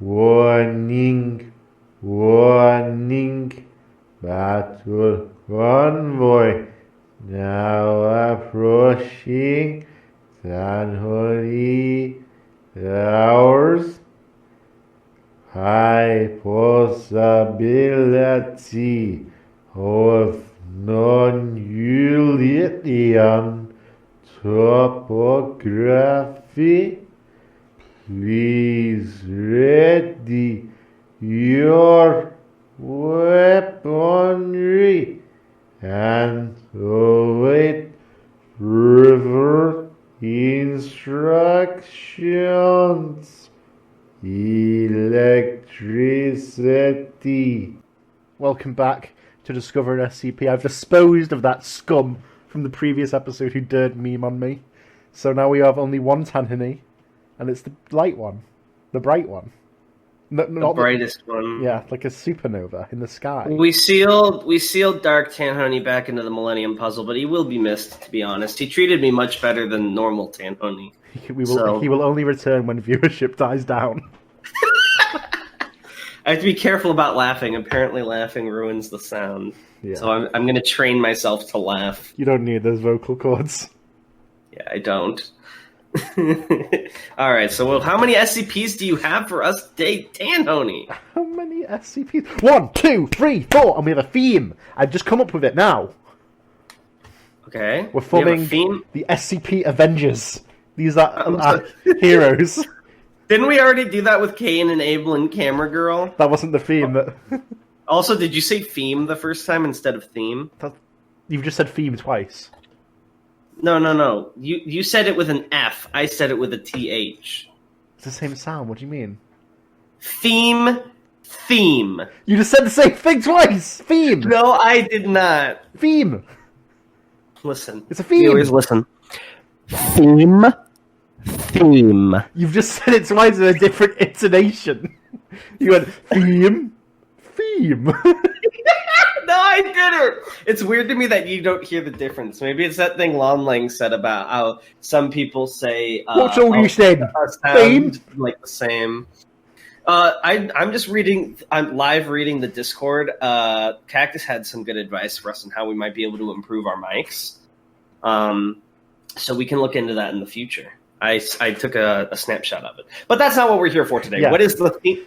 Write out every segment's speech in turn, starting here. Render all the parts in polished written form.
Warning, warning, battle convoy now approaching Tanhony Towers. High possibility of non-Euclidean topography. Please ready your weaponry and await further instructions. Electricity. Welcome back to Discover an SCP. I've disposed of that scum from the previous episode who dared meme on me. So now we have only one Tanhony. And it's the light one. The bright one. Not the brightest one. Yeah, like a supernova in the sky. We sealed Dark Tanhony back into the Millennium Puzzle, but he will be missed, to be honest. He treated me much better than normal Tanhony. He will only return when viewership dies down. I have to be careful about laughing. Apparently laughing ruins the sound. Yeah. So I'm going to train myself to laugh. You don't need those vocal cords. Yeah, I don't. Alright, so how many SCPs do you have for us today, Tanhony? How many SCPs? 1, 2, 3, 4, and we have a theme. I've just come up with it now. Okay. We're forming the SCP Avengers. These are heroes. Didn't we already do that with Kane and Abel and Camera Girl? That wasn't the theme. Also, did you say theme the first time instead of theme? You've just said theme twice. No. You said it with an F. I said it with a TH. It's the same sound. What do you mean? Theme. You just said the same thing twice. Theme. No, I did not. Theme. Listen. It's a theme. You always listen. Theme. You've just said it twice in a different intonation. You went theme. No, I didn't. It's weird to me that you don't hear the difference. Maybe it's that thing Lon Lang said about how some people say... What's all you said? Sound like the same. I'm just reading... I'm live reading the Discord. Cactus had some good advice for us on how we might be able to improve our mics. So we can look into that in the future. I took a snapshot of it. But that's not what we're here for today. Yeah. What is the theme?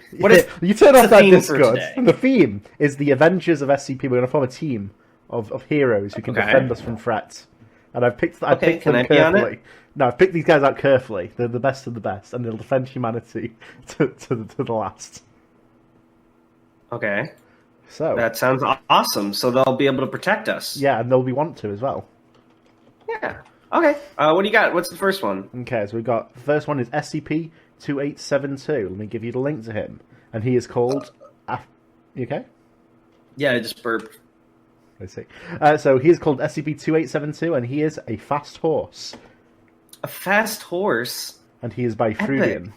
You turn off that Discord. The theme is the Avengers of SCP. We're going to form a team of heroes who can defend us from threats. And I've picked them carefully. No, I've picked these guys out carefully. They're the best of the best, and they'll defend humanity to the last. Okay. So that sounds awesome. So they'll be able to protect us. Yeah, and they'll want to as well. Yeah. Okay, what do you got? What's the first one? Okay, so we've got... The first one is SCP-2872. Let me give you the link to him. And he is called... You okay? Yeah, I just burped. I see. So he is called SCP-2872, and he is a fast horse. A fast horse? And he is by Frudian.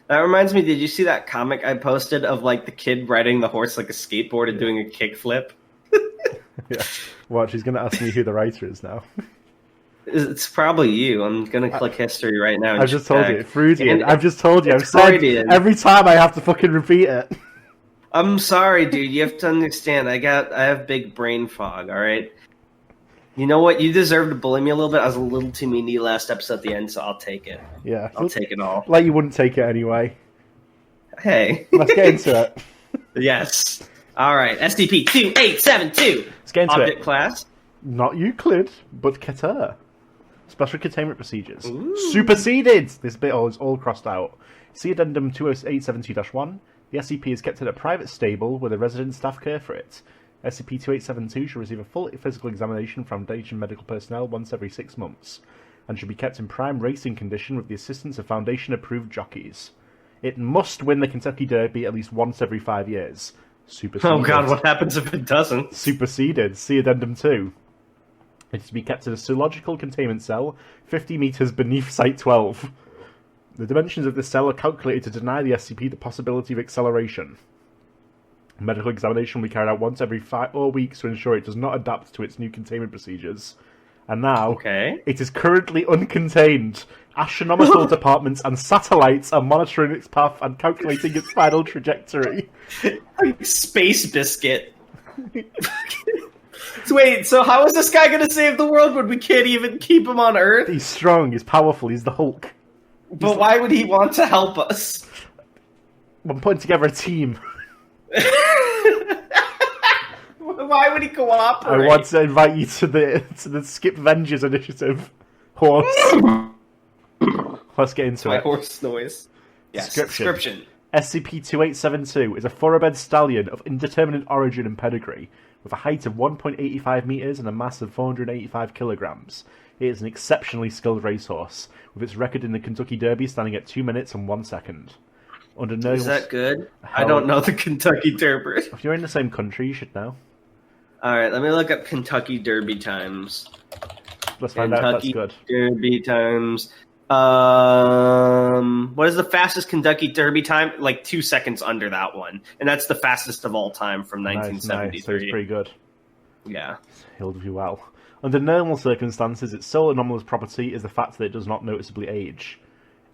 That reminds me, did you see that comic I posted of, like, the kid riding the horse like a skateboard and doing a kickflip? Yeah. Watch, he's going to ask me who the writer is now. It's probably you. I'm going to click history right now. I've just told you. Frudian. I've just told you. I've said every time I have to fucking repeat it. I'm sorry, dude. You have to understand. I have big brain fog, alright? You know what? You deserve to bully me a little bit. I was a little too meany last episode at the end, so I'll take it. Yeah. I'll take it all. Like you wouldn't take it anyway. Hey. Let's get into it. Yes. Alright. SCP-2872. Let's get into Object class. Not Euclid, but Keter. Special containment procedures. Ooh. Superseded! This bit is all crossed out. See Addendum 20872-1. The SCP is kept in a private stable with a resident staff care for it. SCP-2872 should receive a full physical examination from Foundation medical personnel once every 6 months, and should be kept in prime racing condition with the assistance of Foundation-approved jockeys. It must win the Kentucky Derby at least once every 5 years. Superseded. Oh god, what happens if it doesn't? Superseded. See Addendum 2. It is to be kept in a zoological containment cell 50 meters beneath Site 12. The dimensions of this cell are calculated to deny the SCP the possibility of acceleration. A medical examination will be carried out once every 4 weeks to ensure it does not adapt to its new containment procedures. And now, Okay. it is currently uncontained. Astronomical departments and satellites are monitoring its path and calculating its final trajectory. Space Biscuit. So wait, so how is this guy going to save the world when we can't even keep him on Earth? He's strong, he's powerful, he's the Hulk. But why would he want to help us? I'm putting together a team. Why would he cooperate? I want to invite you to the Skip Avengers initiative. Horse. Let's get into My it. horse noise. Yes. Description. SCP-2872 is a thoroughbred stallion of indeterminate origin and pedigree, with a height of 1.85 meters and a mass of 485 kilograms. It is an exceptionally skilled racehorse, with its record in the Kentucky Derby standing at 2 minutes and 1 second. Under no Is that good? I don't know the Kentucky Derby. If you're in the same country, you should know. Alright, let me look up Kentucky Derby times. Let's find out if that's good. Derby times. What is the fastest Kentucky Derby time? Like 2 seconds under that one. And that's the fastest of all time from 1973. Nice. So it's pretty good. Yeah. He'll do well. Under normal circumstances, its sole anomalous property is the fact that it does not noticeably age.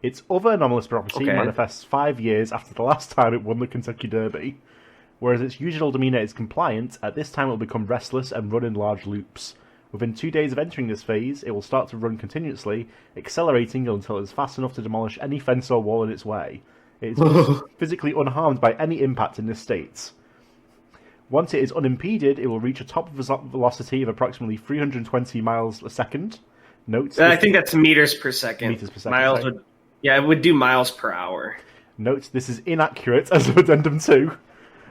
Its other anomalous property manifests 5 years after the last time it won the Kentucky Derby. Whereas its usual demeanour is compliant, at this time it will become restless and run in large loops. Within 2 days of entering this phase, it will start to run continuously, accelerating until it is fast enough to demolish any fence or wall in its way. It is physically unharmed by any impact in this state. Once it is unimpeded, it will reach a top velocity of approximately 320 miles a second. Note, I think that's meters per second. Meters per second. Miles would, it would do miles per hour. Note, this is inaccurate as of Addendum 2.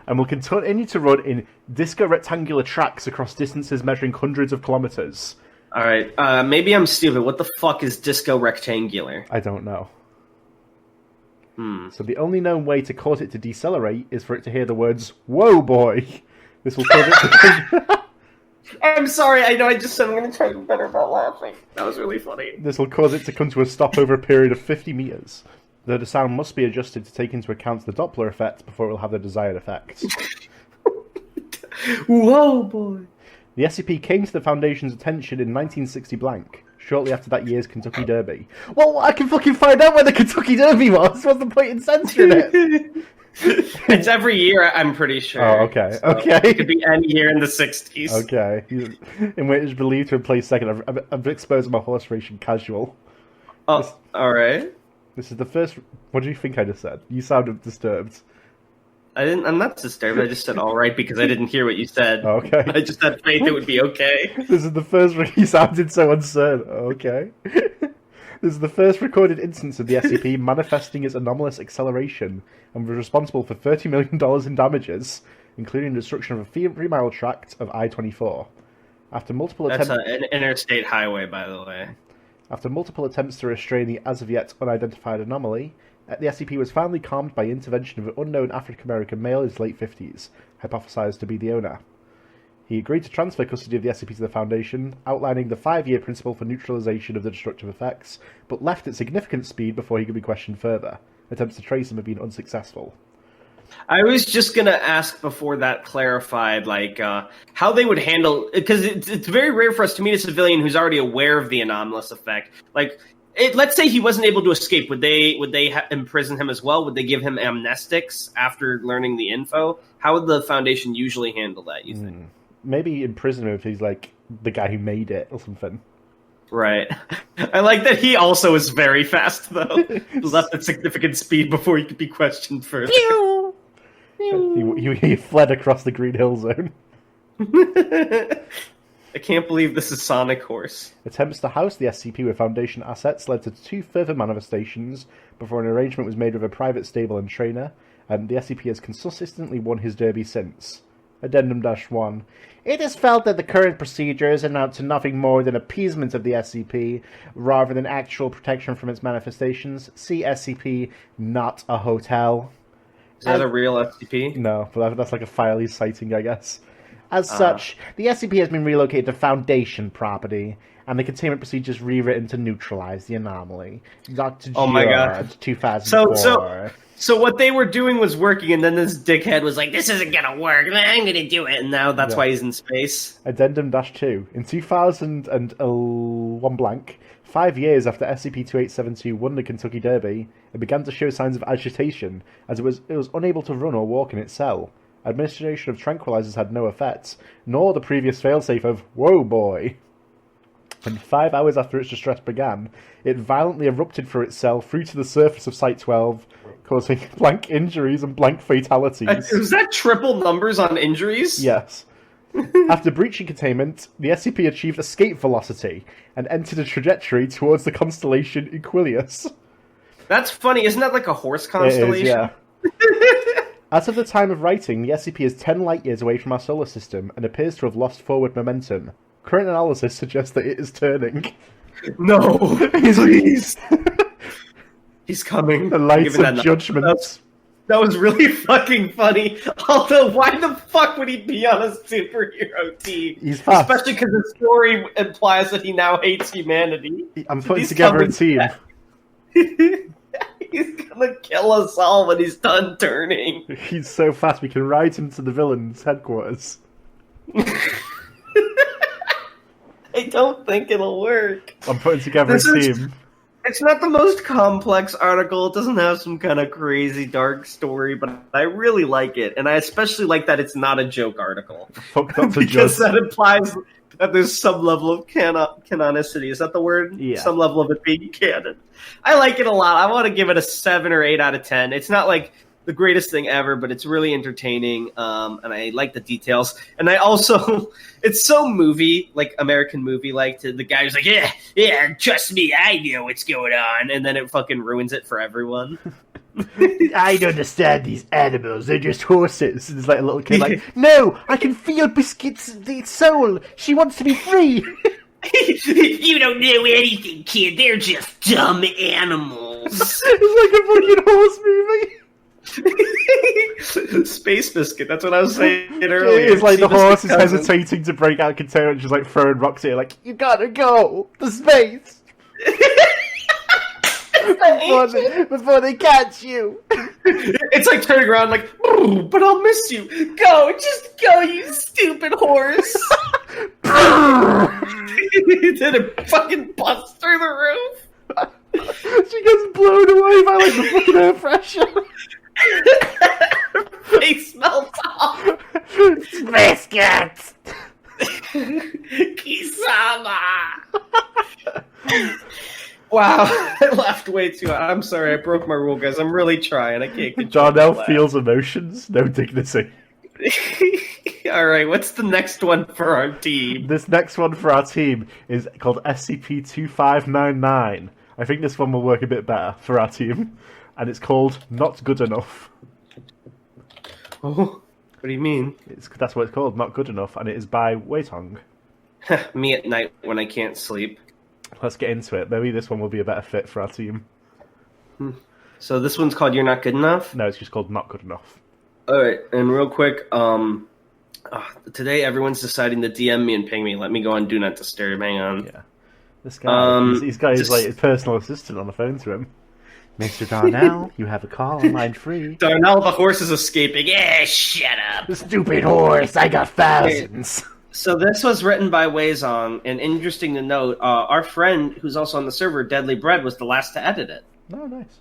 And will continue to run in disco rectangular tracks across distances measuring hundreds of kilometers. Alright, maybe I'm stupid. What the fuck is disco rectangular? I don't know. So the only known way to cause it to decelerate is for it to hear the words, "Whoa, boy!" This will cause it to... I'm sorry, I know I just said I'm going to try to be better about laughing. That was really funny. This will cause it to come to a stop over a period of 50 meters. Though the sound must be adjusted to take into account the Doppler effect before it will have the desired effect. Whoa, boy! The SCP came to the Foundation's attention in 1960 blank, shortly after that year's Kentucky Derby. Well, I can fucking find out where the Kentucky Derby was! What's the point in censoring it? It's every year, I'm pretty sure. Oh, okay, So okay. It could be any year in the 60s. Okay. In which is believed to have placed second. I've exposed my horse racing casual. Oh, alright. This is the first... What do you think I just said? You sounded disturbed. I'm not disturbed, I just said alright because I didn't hear what you said. Oh, okay. I just had faith it would be okay. This is the first... You sounded so uncertain. Oh, okay. This is the first recorded instance of the SCP manifesting its anomalous acceleration and was responsible for $30 million in damages, including the destruction of a 3-mile tract of I-24. After multiple attempts... That's an interstate highway, by the way. After multiple attempts to restrain the as-of-yet unidentified anomaly, the SCP was finally calmed by intervention of an unknown African-American male in his late 50s, hypothesized to be the owner. He agreed to transfer custody of the SCP to the Foundation, outlining the 5-year principle for neutralization of the destructive effects, but left at significant speed before he could be questioned further. Attempts to trace him have been unsuccessful. I was just going to ask before that clarified, how they would handle... Because it's very rare for us to meet a civilian who's already aware of the anomalous effect. Let's say he wasn't able to escape. Would they imprison him as well? Would they give him amnestics after learning the info? How would the Foundation usually handle that, you think? Maybe imprison him if he's, the guy who made it or something. Right. I like that he also is very fast, though. Left at significant speed before he could be questioned further. He fled across the Green Hill Zone. I can't believe this is Sonic Horse. Attempts to house the SCP with Foundation assets led to 2 further manifestations before an arrangement was made with a private stable and trainer, and the SCP has consistently won his derby since. Addendum-1. It is felt that the current procedures amount to nothing more than appeasement of the SCP, rather than actual protection from its manifestations. See SCP, not a hotel. Is that a real SCP? No, but that's like a Filey sighting, I guess. As such, the SCP has been relocated to Foundation property. and the containment procedures rewritten to neutralize the anomaly. Dr. Oh my God. 2004. So what they were doing was working, and then this dickhead was like, "This isn't gonna work. I'm gonna do it," and now that's why he's in space. Addendum-2. In 2001 blank, 5 years after SCP-2872 won the Kentucky Derby, it began to show signs of agitation, as it was unable to run or walk in its cell. Administration of tranquilizers had no effect, nor the previous failsafe of "Whoa, boy!" And 5 hours after its distress began, it violently erupted through its cell through to the surface of Site-12, causing blank injuries and blank fatalities. Was that triple numbers on injuries? Yes. After breaching containment, the SCP achieved escape velocity and entered a trajectory towards the constellation Aquilius. That's funny. Isn't that like a horse constellation? It is, yeah. As of the time of writing, the SCP is 10 light-years away from our solar system and appears to have lost forward momentum. Current analysis suggests that it is turning. No, please. He's coming. The lights of judgment. That was really fucking funny. Although, why the fuck would he be on a superhero team? He's fast. Especially because the story implies that he now hates humanity. I'm putting together a team. He's gonna kill us all when he's done turning. He's so fast we can ride him to the villain's headquarters. I don't think it'll work. I'm putting together a team. It's not the most complex article. It doesn't have some kind of crazy dark story, but I really like it. And I especially like that it's not a joke article. Fuck, that's because that implies that there's some level of canonicity. Is that the word? Yeah. Some level of it being canon. I like it a lot. I want to give it a 7 or 8 out of 10. It's not like the greatest thing ever, but it's really entertaining, and I like the details. And I also, it's so movie, like American movie, like the guy who's like, yeah, trust me, I know what's going on, and then it fucking ruins it for everyone. I don't understand these animals, they're just horses. And there's like a little kid like, no, I can feel Biscuit's soul, she wants to be free. You don't know anything, kid, they're just dumb animals. It's like a fucking horse movie. Space Biscuit, that's what I was saying earlier. It's like the horse is hesitating to break out containment, just like throwing rocks at you, like, you gotta go to space before they catch you. It's like turning around like, but I'll miss you. Go, just go, you stupid horse. Did it fucking bust through the roof? She gets blown away by like the fucking air pressure. Face melts off. Biscuits! Kisama! Wow, I laughed way too hard. I'm sorry, I broke my rule, guys. I'm really trying. I can't control Darnell feels emotions, no dignity. Alright, what's the next one for our team? This next one for our team is called SCP-2599. I think this one will work a bit better for our team. And it's called Not Good Enough. Oh, what do you mean? That's what it's called, Not Good Enough, and it is by Weitong. Me at night when I can't sleep. Let's get into it. Maybe this one will be a better fit for our team. So this one's called You're Not Good Enough? No, it's just called Not Good Enough. Alright, and real quick, today everyone's deciding to DM me and ping me. Let me go on Do Not Disturb. Hang on. Yeah. This guy, he's got his like, personal assistant on the phone to him. Mr. Darnell, you have a call on line free. Darnell, the horse is escaping. Yeah, shut up. Stupid horse, I got thousands. So this was written by Weizong, and interesting to note, our friend, who's also on the server, Deadly Bread, was the last to edit it. Oh, nice.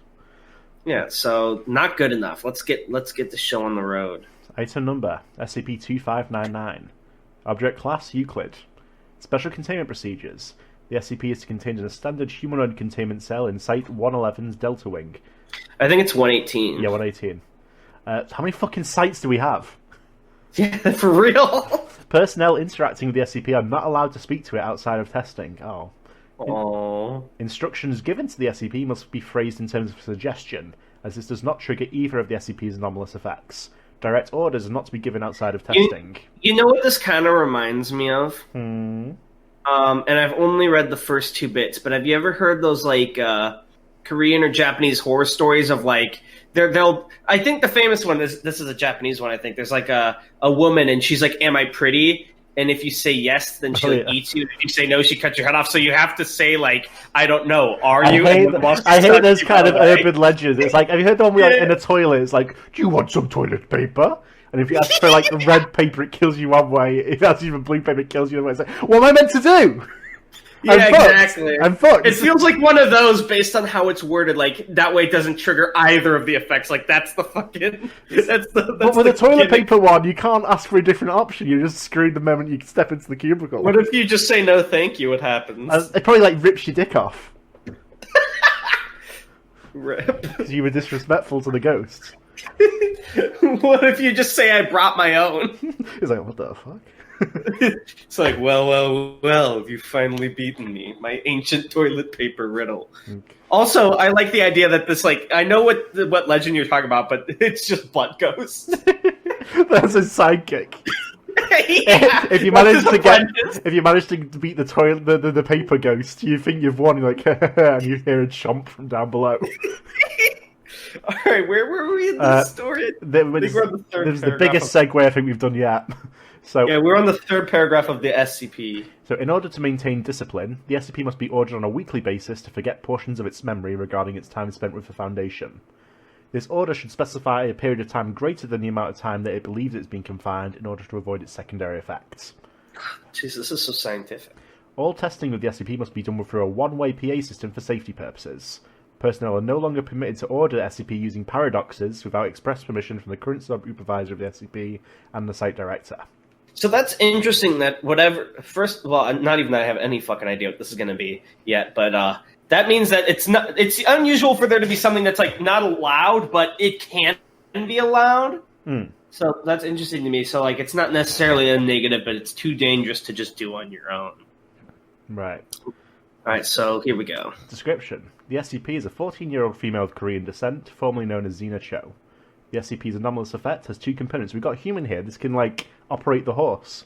Yeah, so not good enough. Let's get the show on the road. Item number, SCP-2599. Object class, Euclid. Special containment procedures. The SCP is contained in a standard humanoid containment cell in Site-111's Delta Wing. I think it's 118. Yeah, 118. How many fucking sites do we have? Yeah, for real? Personnel interacting with the SCP are not allowed to speak to it outside of testing. Oh. Aww. Instructions given to the SCP must be phrased in terms of suggestion, as this does not trigger either of the SCP's anomalous effects. Direct orders are not to be given outside of testing. You know what this kind of reminds me of? And I've only read the first 2 bits, but have you ever heard those, like, Korean or Japanese horror stories of, like, they'll... I think the famous one, this is a Japanese one, I think. There's, like, a woman, and she's like, am I pretty? and if you say yes, then she'll eat you. If you say no, she cuts your head off. So you have to say, like, I don't know, are you? I hate those kind of urban legends. It's like, have you heard the one where, like, in a toilet, it's like, do you want some toilet paper? And if you ask for, like, red paper, it kills you one way. If you ask for blue paper, it kills you the other way. It's like, what am I meant to do? Yeah, exactly. I'm fucked. It feels like one of those based on how it's worded. Like, that way it doesn't trigger either of the effects. Like, that's the fucking... But with the toilet paper one, you can't ask for a different option. You're just screwed the moment you step into the cubicle. What if you just say no thank you? What happens? It probably, like, rips your dick off. Rip. Because you were disrespectful to the ghost. What if you just say I brought my own? It's like, what the fuck? It's like, well, have you finally beaten me? My ancient toilet paper riddle. Okay. Also, I like the idea that this, like, I know what legend you're talking about, but it's just Butt Ghost. That's a sidekick. Yeah, if you manage to beat the toilet, the paper ghost, you think you've won. You're like, and you hear a chomp from down below. All right, where were we in the story? There's the biggest segue I think we've done yet. So, yeah, we're on the third paragraph of the SCP. So, in order to maintain discipline, the SCP must be ordered on a weekly basis to forget portions of its memory regarding its time spent with the Foundation. This order should specify a period of time greater than the amount of time that it believes it's been confined in order to avoid its secondary effects. Jeez, this is so scientific. All testing with the SCP must be done through a one-way PA system for safety purposes. Personnel are no longer permitted to order SCP using paradoxes without express permission from the current supervisor of the SCP and the site director. So that's interesting that not even that I have any fucking idea what this is going to be yet, but that means that it's unusual for there to be something that's, like, not allowed, but it can be allowed. So that's interesting to me. So, like, it's not necessarily a negative, but it's too dangerous to just do on your own. Right. All right, so here we go. Description. The SCP is a 14-year-old female of Korean descent, formerly known as Xena Cho. The SCP's anomalous effect has two components. We've got a human here. This can, like, operate the horse.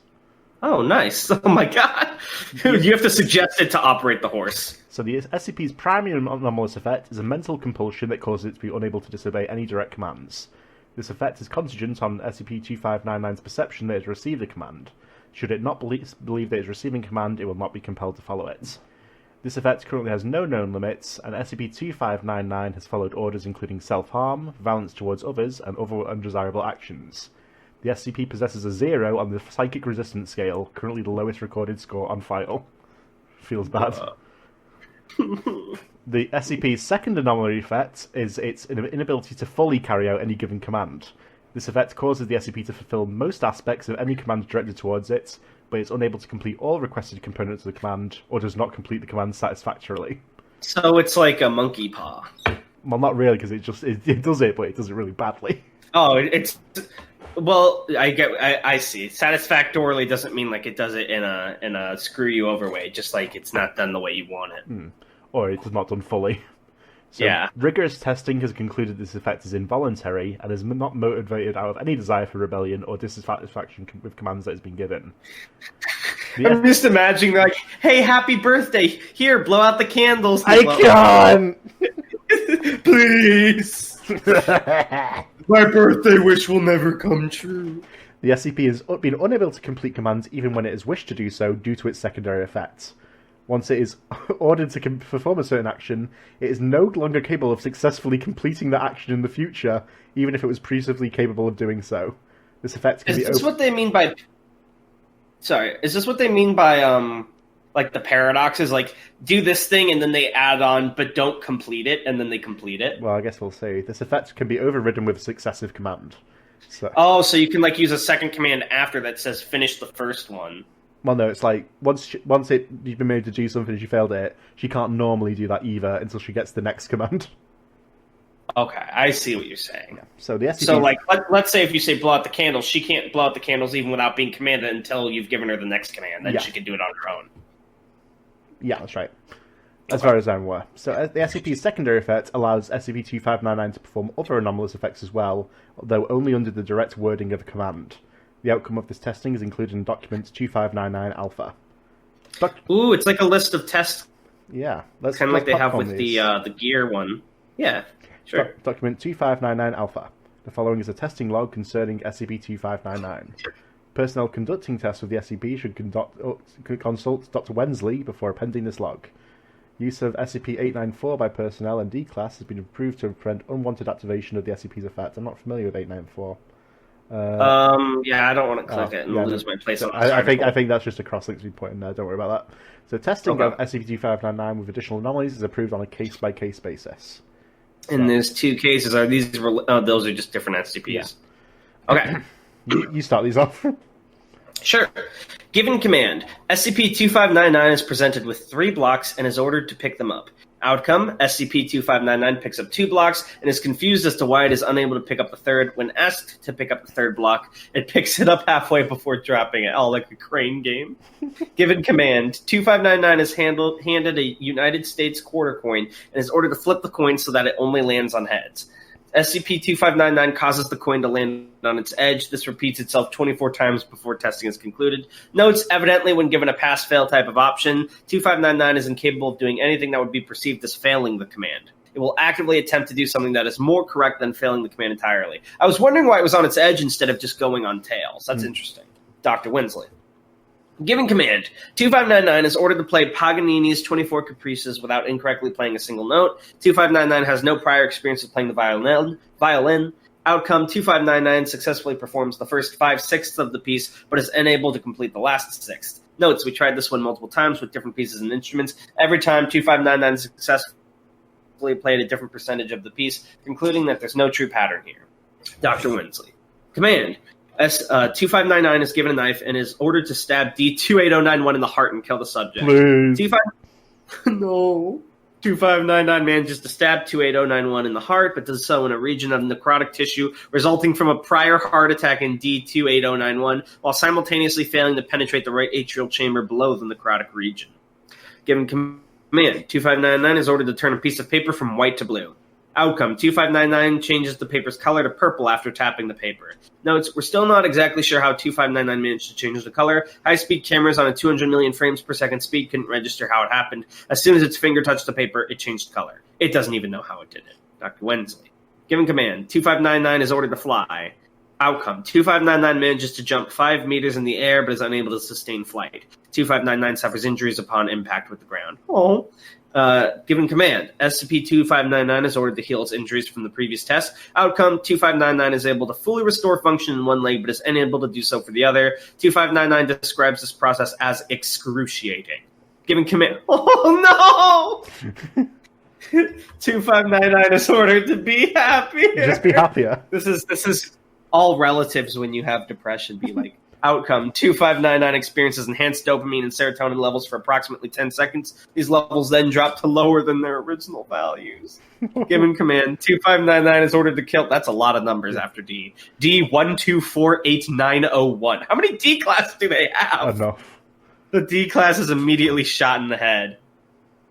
Oh, nice. Oh, my God. You have to suggest it to operate the horse. So the SCP's primary anomalous effect is a mental compulsion that causes it to be unable to disobey any direct commands. This effect is contingent on SCP-2599's perception that it has received a command. Should it not believe that it is receiving command, it will not be compelled to follow it. This effect currently has no known limits, and SCP-2599 has followed orders including self-harm, violence towards others, and other undesirable actions. The SCP possesses a 0 on the psychic resistance scale, currently the lowest recorded score on file. Feels bad. The SCP's second anomaly effect is its inability to fully carry out any given command. This effect causes the SCP to fulfill most aspects of any command directed towards it, but it's unable to complete all requested components of the command, or does not complete the command satisfactorily. So it's like a monkey paw. Well, not really, because it does it, but it does it really badly. Oh, well, I see. Satisfactorily doesn't mean like it does it in a screw you over way, just like it's not done the way you want it. Or it's not done fully. So, yeah. Rigorous testing has concluded this effect is involuntary and is not motivated out of any desire for rebellion or dissatisfaction with commands that has been given. I'm just imagining, like, hey, happy birthday! Here, blow out the candles. I can't! Please! My birthday wish will never come true. The SCP has been unable to complete commands even when it has wished to do so due to its secondary effects. Once it is ordered to perform a certain action, it is no longer capable of successfully completing that action in the future, even if it was previously capable of doing so. This effect can be... Is this what they mean by... Sorry, is this what they mean by, like, the paradoxes? Like, do this thing, and then they add on, but don't complete it, and then they complete it? Well, I guess we'll see. This effect can be overridden with a successive command. So... Oh, so you can, like, use a second command after that says finish the first one. Well, no, it's like, once you've been made to do something and she failed it, she can't normally do that either until she gets the next command. Okay, I see what you're saying. Yeah. So the SCP... So, like, let's say if you say blow out the candles, she can't blow out the candles even without being commanded until you've given her the next command. Then she can do it on her own. Yeah, that's right. As far as I'm aware. So the SCP's secondary effect allows SCP-2599 to perform other anomalous effects as well, though only under the direct wording of a command. The outcome of this testing is included in document 2599 Alpha. Ooh, it's like a list of tests. Yeah. Kind of like they have with the gear one. Yeah, sure. Document 2599 Alpha. The following is a testing log concerning SCP-2599. Personnel conducting tests with the SCP should consult Dr. Wensley before appending this log. Use of SCP-894 by personnel and D-Class has been approved to prevent unwanted activation of the SCP's effect. I'm not familiar with 894. Yeah, I don't want to click it and lose my place on this article. I think that's just a cross-link to be put in there. Don't worry about that. So testing of SCP-2599 with additional anomalies is approved on a case-by-case basis. And there's 2 cases. Are these? Those are just different SCPs. Yeah. Okay. You start these off. Sure. Given command, SCP-2599 is presented with 3 blocks and is ordered to pick them up. Outcome, SCP-2599 picks up 2 blocks and is confused as to why it is unable to pick up the third. When asked to pick up the 3rd block, it picks it up halfway before dropping it. Oh, like a crane game. Given command, 2599 is handed a United States quarter coin and is ordered to flip the coin so that it only lands on heads. SCP-2599 causes the coin to land on its edge. This repeats itself 24 times before testing is concluded. Notes, evidently, when given a pass-fail type of option, 2599 is incapable of doing anything that would be perceived as failing the command. It will actively attempt to do something that is more correct than failing the command entirely. I was wondering why it was on its edge instead of just going on tails. That's interesting. Dr. Wensley. Given command, 2599 is ordered to play Paganini's 24 Caprices without incorrectly playing a single note. 2599 has no prior experience with playing the violin. Outcome, 2599 successfully performs the first 5/6 of the piece, but is unable to complete the last sixth. Notes, we tried this one multiple times with different pieces and instruments. Every time, 2599 successfully played a different percentage of the piece, concluding that there's no true pattern here. Dr. Wensley. Command. 2599 is given a knife and is ordered to stab D28091 in the heart and kill the subject. Please. 2599 manages to stab 28091 in the heart, but does so in a region of necrotic tissue resulting from a prior heart attack in D28091, while simultaneously failing to penetrate the right atrial chamber below the necrotic region. Given command, 2599 is ordered to turn a piece of paper from white to blue. Outcome, 2599 changes the paper's color to purple after tapping the paper. Notes, we're still not exactly sure how 2599 managed to change the color. High-speed cameras on a 200 million frames per second speed couldn't register how it happened. As soon as its finger touched the paper, it changed color. It doesn't even know how it did it. Dr. Wensley. Given command, 2599 is ordered to fly. Outcome, 2599 manages to jump 5 meters in the air but is unable to sustain flight. 2599 suffers injuries upon impact with the ground. Oh. Given command, SCP-2599 is ordered to heal its injuries from the previous test. Outcome, 2599 is able to fully restore function in one leg, but is unable to do so for the other. 2599 describes this process as excruciating. Given command... Oh, no! 2599 is ordered to be happier. Just be happier. This is all relatives when you have depression. Be like... Outcome, 2599 experiences enhanced dopamine and serotonin levels for approximately 10 seconds. These levels then drop to lower than their original values. Given command, 2599 is ordered to kill... That's a lot of numbers after D. D12488901. How many D classes do they have? Enough. The D class is immediately shot in the head.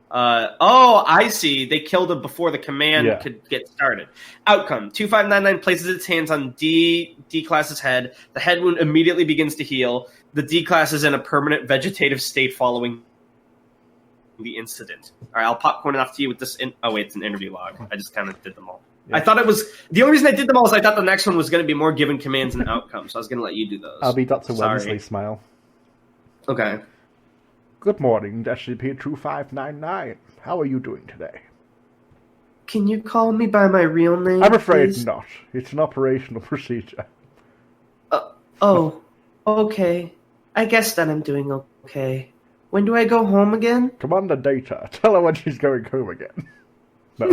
I see. They killed him before the command could get started. Outcome, 2599 places its hands on D-Class's head. The head wound immediately begins to heal. The D-Class is in a permanent vegetative state following the incident. All right, I'll popcorn it off to you with this... it's an interview log. I just kind of did them all. Yeah. I thought it was... The only reason I did them all is I thought the next one was going to be more given commands and outcomes, so I was going to let you do those. I'll be Dr. Wensley Smile. Okay. Good morning, SCP-2599. How are you doing today? Can you call me by my real name, I'm afraid please? not. It's an operational procedure. Okay. I guess that I'm doing okay. When do I go home again? Commander Data, tell her when she's going home again. No.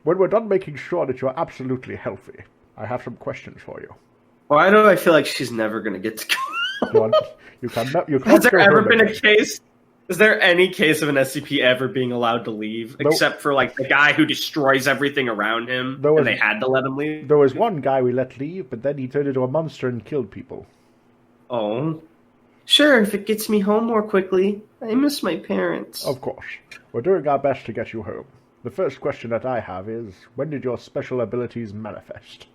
When we're done making sure that you're absolutely healthy, I have some questions for you. Why do I feel like she's never going to get to go? You can't Has there ever been a case? Is there any case of an SCP ever being allowed to leave, except for like the guy who destroys everything around him, and they had to let him leave? There was one guy we let leave, but then he turned into a monster and killed people. Oh, sure. If it gets me home more quickly, I miss my parents. Of course, we're doing our best to get you home. The first question that I have is, when did your special abilities manifest?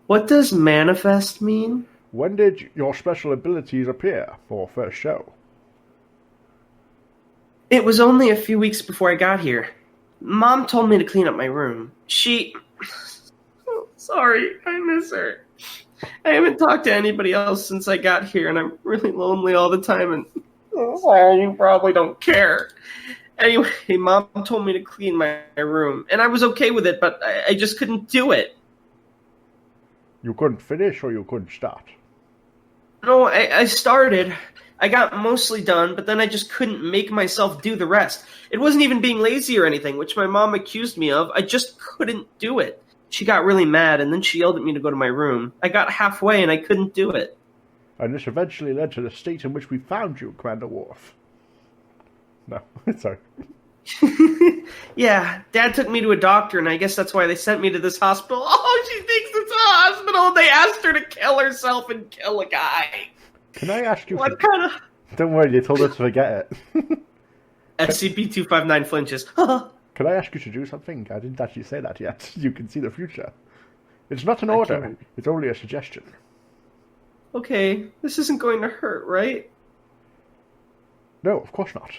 What does manifest mean? When did your special abilities appear for first show? It was only a few weeks before I got here. Mom told me to clean up my room. Sorry, I miss her. I haven't talked to anybody else since I got here, and I'm really lonely all the time, and you probably don't care. Anyway, Mom told me to clean my room, and I was okay with it, but I just couldn't do it. You couldn't finish, or you couldn't start? No, I started. I got mostly done, but then I just couldn't make myself do the rest. It wasn't even being lazy or anything, which my mom accused me of. I just couldn't do it. She got really mad, and then she yelled at me to go to my room. I got halfway, and I couldn't do it. And this eventually led to the state in which we found you, Commander Worf. No, sorry. Yeah, Dad took me to a doctor, and I guess that's why they sent me to this hospital. Oh, she thinks it's a hospital. They asked her to kill herself and kill a guy. Can I ask you... What kind of... Don't worry, they told us to forget it. SCP-259 flinches. Can I ask you to do something? I didn't actually say that yet. You can see the future. It's not an order. It's only a suggestion. Okay, this isn't going to hurt, right? No, of course not.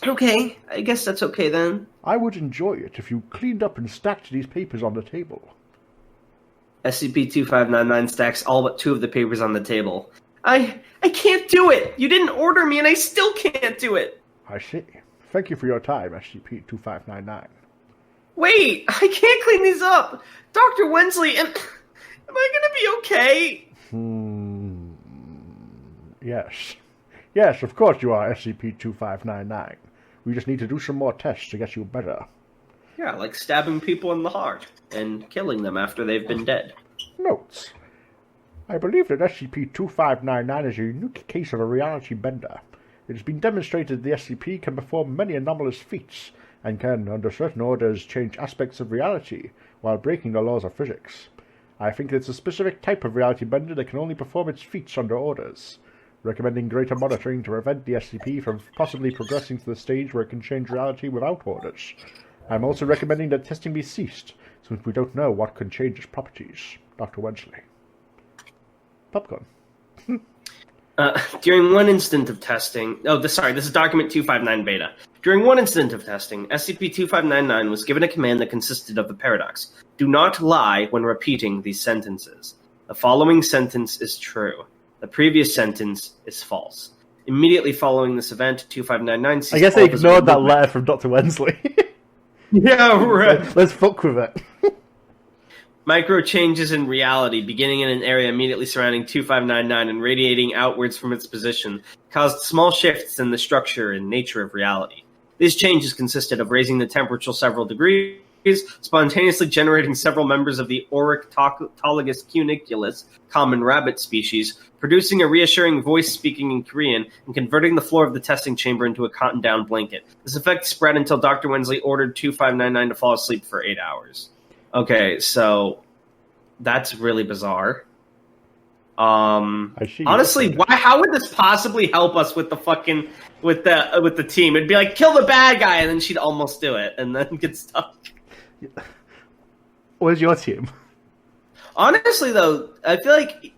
Okay, I guess that's okay then. I would enjoy it if you cleaned up and stacked these papers on the table. SCP-2599 stacks all but 2 of the papers on the table. I can't do it! You didn't order me and I still can't do it! I see. Thank you for your time, SCP-2599. Wait! I can't clean these up! Dr. Wensley, am I gonna be okay? Yes. Yes, of course you are, SCP-2599. We just need to do some more tests to get you better. Yeah, like stabbing people in the heart and killing them after they've been dead. Notes. I believe that SCP-2599 is a unique case of a reality bender. It has been demonstrated the SCP can perform many anomalous feats, and can, under certain orders, change aspects of reality while breaking the laws of physics. I think it's a specific type of reality bender that can only perform its feats under orders, recommending greater monitoring to prevent the SCP from possibly progressing to the stage where it can change reality without orders. I'm also recommending that testing be ceased, since we don't know what can change its properties. Dr. Wensley. Popcorn. During one instant of testing... this is document 259 beta. During one incident of testing, SCP-2599 was given a command that consisted of the paradox: do not lie when repeating these sentences. The following sentence is true. The previous sentence is false. Immediately following this event, 2599 sees... I guess they ignored that letter from Dr. Wensley. Yeah, right. Let's fuck with it. Micro changes in reality, beginning in an area immediately surrounding 2599 and radiating outwards from its position, caused small shifts in the structure and nature of reality. These changes consisted of raising the temperature several degrees, spontaneously generating several members of the Oryctolagus cuniculus, common rabbit species, producing a reassuring voice speaking in Korean, and converting the floor of the testing chamber into a cotton-down blanket. This effect spread until Dr. Wensley ordered 2599 to fall asleep for 8 hours. Okay, so that's really bizarre. Honestly, how would this possibly help us with the fucking with the team? It'd be like, kill the bad guy, and then she'd almost do it, and then get stuck. Where's your team? Honestly, though, I feel like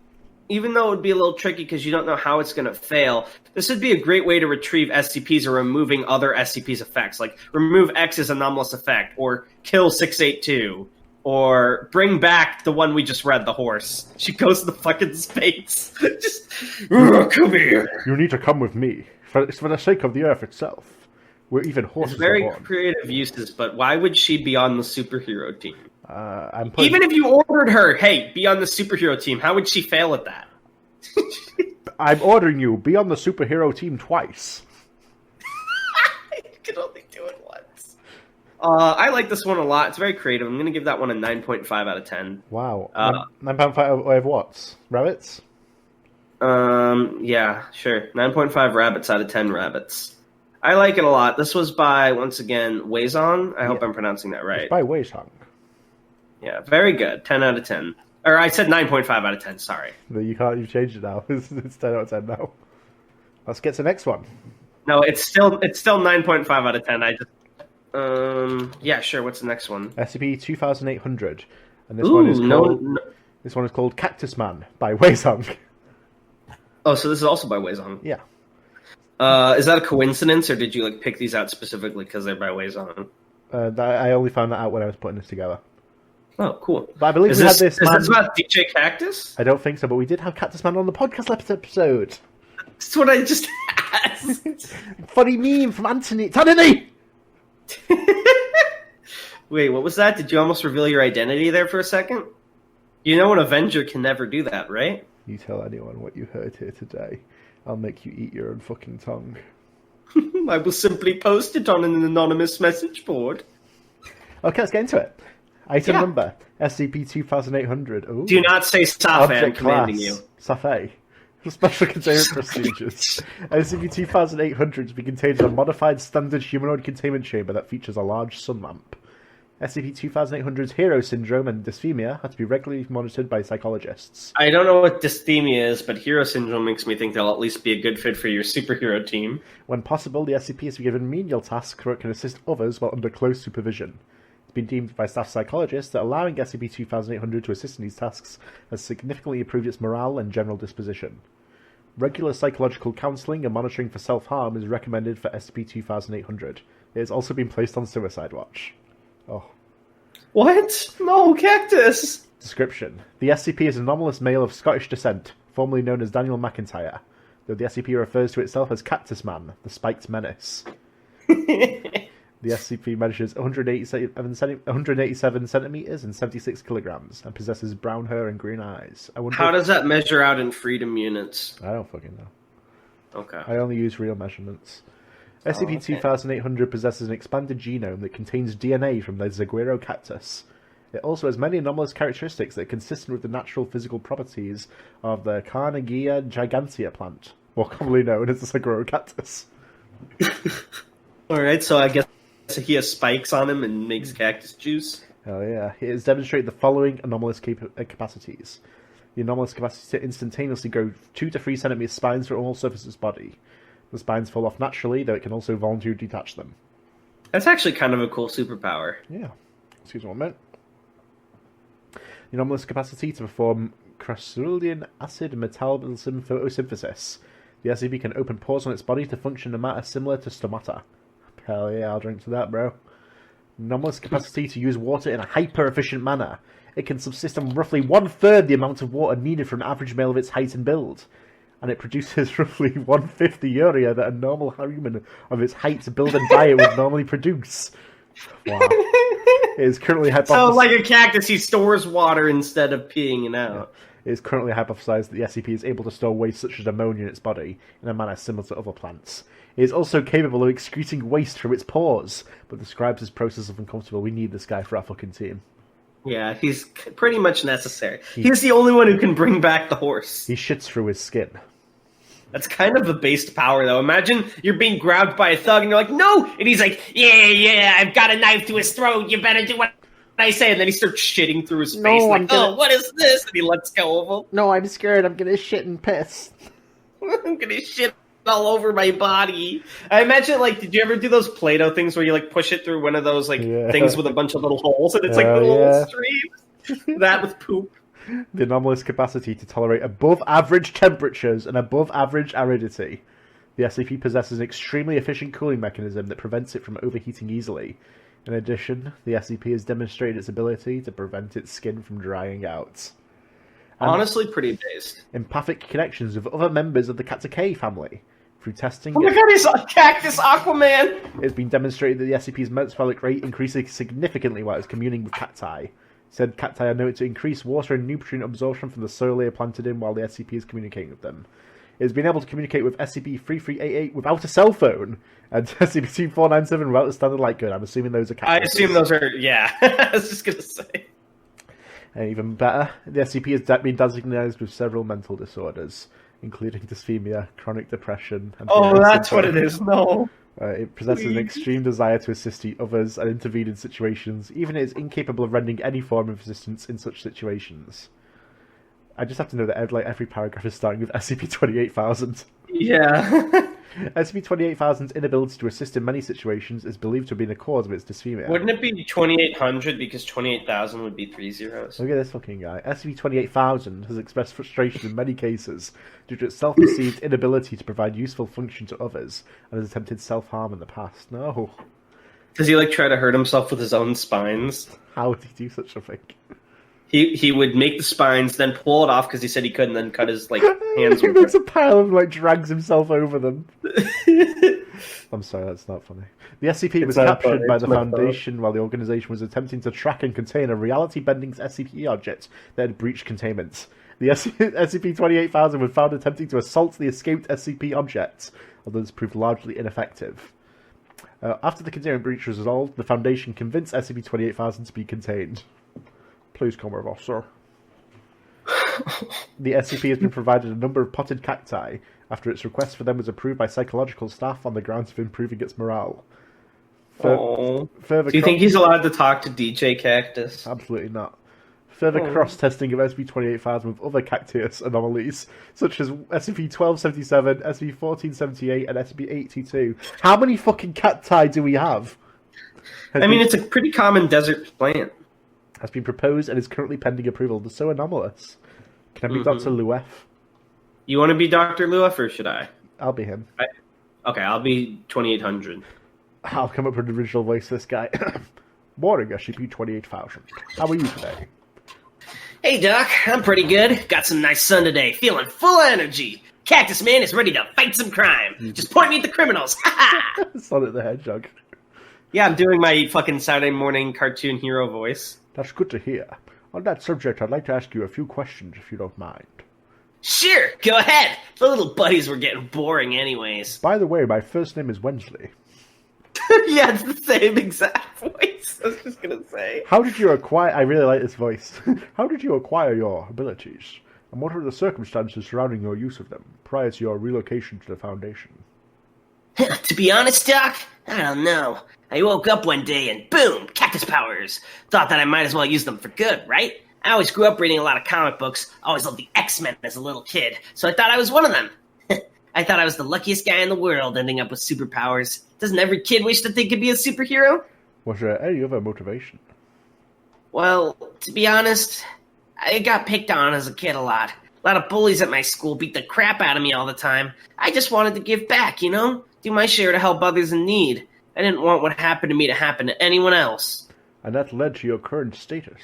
even though it would be a little tricky because you don't know how it's going to fail, this would be a great way to retrieve SCPs or removing other SCPs effects, like remove X's anomalous effect, or kill 682. Or bring back the one we just read, the horse. She goes to the fucking space. Just, come here. You need to come with me. It's for the sake of the Earth itself. Where even horses It's very are born. creative uses, but why would she be on the superhero team? Even if you ordered her, hey, be on the superhero team, how would she fail at that? I'm ordering you, be on the superhero team twice. You can only do it once. I like this one a lot. It's very creative. I'm going to give that one a 9.5 out of 10. Wow. 9.5 out of what? Rabbits? Yeah, sure. 9.5 rabbits out of 10 rabbits. I like it a lot. This was by, once again, Weizong. I hope I'm pronouncing that right. It's by Weizong. Yeah, very good. 10 out of 10. Or I said 9.5 out of 10, sorry. No, you can't. You've changed it now. It's 10 out of 10 now. Let's get to the next one. No, it's still 9.5 out of 10. Yeah, sure. What's the next one? SCP-2800, and this one is called Cactus Man by Weizong. Oh, so this is also by Weizong. Yeah. Is that a coincidence, or did you pick these out specifically because they're by Weizong? I only found that out when I was putting this together. Oh, cool. But I believe Is we this, had this is man... this about DJ Cactus? I don't think so, but we did have Cactus Man on the podcast last episode. That's what I just asked. Funny meme from Tanhony! Wait, what was that? Did you almost reveal your identity there for a second? You know an Avenger can never do that, right? You tell anyone what you heard here today, I'll make you eat your own fucking tongue. I will simply post it on an anonymous message board. Okay, let's get into it. Item number, SCP-2800. Ooh. Do not say Safe, I'm Object commanding class, you. Safe. Special containment procedures. SCP-2800 to be contained in a modified standard humanoid containment chamber that features a large sun lamp. SCP-2800's hero syndrome and dysthymia have to be regularly monitored by psychologists. I don't know what dysthymia is, but hero syndrome makes me think they'll at least be a good fit for your superhero team. When possible, the SCP is to be given menial tasks where it can assist others while under close supervision. It's been deemed by staff psychologists that allowing SCP-2800 to assist in these tasks has significantly improved its morale and general disposition. Regular psychological counselling and monitoring for self-harm is recommended for SCP-2800. It has also been placed on suicide watch. Oh. What? No, Cactus! Description. The SCP is an anomalous male of Scottish descent, formerly known as Daniel McIntyre, though the SCP refers to itself as Cactus Man, the Spiked Menace. The SCP measures 187 centimeters and 76 kilograms, and possesses brown hair and green eyes. How does that measure out in freedom units? I don't fucking know. Okay. I only use real measurements. SCP-2800 possesses an expanded genome that contains DNA from the Zaguero cactus. It also has many anomalous characteristics that are consistent with the natural physical properties of the Carnegie gigantea plant, more commonly known as the Zaguero cactus. Alright, so I guess he has spikes on him and makes cactus juice. Oh yeah. It has demonstrated the following anomalous capacities. The anomalous capacity to instantaneously grow 2 to 3 centimeters spines through all surfaces of its body. The spines fall off naturally, though it can also voluntarily detach them. That's actually kind of a cool superpower. Yeah. Excuse me one minute. The anomalous capacity to perform crassulacean acid metabolism photosynthesis. The SCP can open pores on its body to function in a manner similar to stomata. Hell yeah, I'll drink to that, bro. Anomalous capacity to use water in a hyper-efficient manner. It can subsist on roughly 1/3 the amount of water needed for an average male of its height and build. And it produces roughly 1/5 the urea that a normal human of its height, build, and diet would normally produce. Wow. It is currently hypothesized... So, like a cactus, he stores water instead of peeing it out. It is currently hypothesized that the SCP is able to store waste such as ammonia in its body in a manner similar to other plants. It is also capable of excreting waste from its pores, but describes this process as uncomfortable. We need this guy for our fucking team. Yeah, he's pretty much necessary. He's the only one who can bring back the horse. He shits through his skin. That's kind of a based power, though. Imagine you're being grabbed by a thug and you're like, no! And he's like, yeah, I've got a knife to his throat. You better do what I say. And then he starts shitting through his face. Like, oh, what is this? And he lets go of him. No, I'm scared. I'm gonna shit and piss. I'm gonna shit all over my body. I imagine, like, did you ever do those Play-Doh things where you, like, push it through one of those, like, things with a bunch of little holes, and it's, like, little streams? That with poop. The anomalous capacity to tolerate above-average temperatures and above-average aridity. The SCP possesses an extremely efficient cooling mechanism that prevents it from overheating easily. In addition, the SCP has demonstrated its ability to prevent its skin from drying out. And honestly, pretty based. Empathic connections with other members of the Katsuki family. Through testing... Oh my god, he's a cactus Aquaman! It's been demonstrated that the SCP's metabolic rate increases significantly while it's communing with cacti. Said cacti are noted to increase water and nutrient absorption from the soil they are planted in while the SCP is communicating with them. It has been able to communicate with SCP-3388 without a cell phone, and SCP-497 without a standard light gun. I'm assuming those are cacti. I assume those are, yeah. I was just going to say. And even better, the SCP has been designated with several mental disorders, including dysthymia, chronic depression... and that's what it is, no. It possesses an extreme desire to assist others and intervene in situations, even it is incapable of rendering any form of assistance in such situations. I just have to know that every paragraph is starting with SCP-28,000. Yeah. SCP-28,000's inability to assist in many situations is believed to have been the cause of its dysthymia. Wouldn't it be 2800 because 28,000 would be 3 zeros? Look at this fucking guy. SCP-28,000 has expressed frustration in many cases due to its self-perceived inability to provide useful function to others and has attempted self-harm in the past. No. Does he like try to hurt himself with his own spines? How would he do such a thing? He would make the spines, then pull it off because he said he couldn't, then cut his like hands. He makes a pile and like drags himself over them. I'm sorry, that's not funny. The SCP was captured by the Foundation while the organization was attempting to track and contain a reality-bending SCP object that had breached containment. The SCP-28,000 was found attempting to assault the escaped SCP object, although this proved largely ineffective. After the containment breach was resolved, the Foundation convinced SCP-28,000 to be contained. Please come with us, sir. The SCP has been provided a number of potted cacti after its request for them was approved by psychological staff on the grounds of improving its morale. Do you think he's allowed to talk to DJ Cactus? Absolutely not. Further cross-testing of SCP-28,000 with other cactus anomalies, such as SCP-1277, SCP-1478, and SCP-822. How many fucking cacti do we have? It's a pretty common desert plant. Has been proposed and is currently pending approval. They're so anomalous. Can I be Dr. Luef? You want to be Dr. Luef, or should I? I'll be him. Okay, I'll be 2800. I'll come up with an original voice this guy. Morning, SCP-28,000. How are you today? Hey, Doc. I'm pretty good. Got some nice sun today. Feeling full of energy. Cactus Man is ready to fight some crime. Just point me at the criminals. Ha-ha! Sonic the Hedgehog. Yeah, I'm doing my fucking Saturday morning cartoon hero voice. That's good to hear. On that subject, I'd like to ask you a few questions, if you don't mind. Sure, go ahead. The little buddies were getting boring anyways. By the way, my first name is Wensley. Yeah, it's the same exact voice. I was just gonna say. How did you acquire... I really like this voice. How did you acquire your abilities? And what are the circumstances surrounding your use of them prior to your relocation to the Foundation? To be honest, Doc, I don't know. I woke up one day and boom, cactus powers. Thought that I might as well use them for good, right? I always grew up reading a lot of comic books. Always loved the X-Men as a little kid, so I thought I was one of them. I thought I was the luckiest guy in the world ending up with superpowers. Doesn't every kid wish that they could be a superhero? Was there any other motivation? Well, to be honest, I got picked on as a kid a lot. A lot of bullies at my school beat the crap out of me all the time. I just wanted to give back, you know? Do my share to help others in need. I didn't want what happened to me to happen to anyone else. And that led to your current status.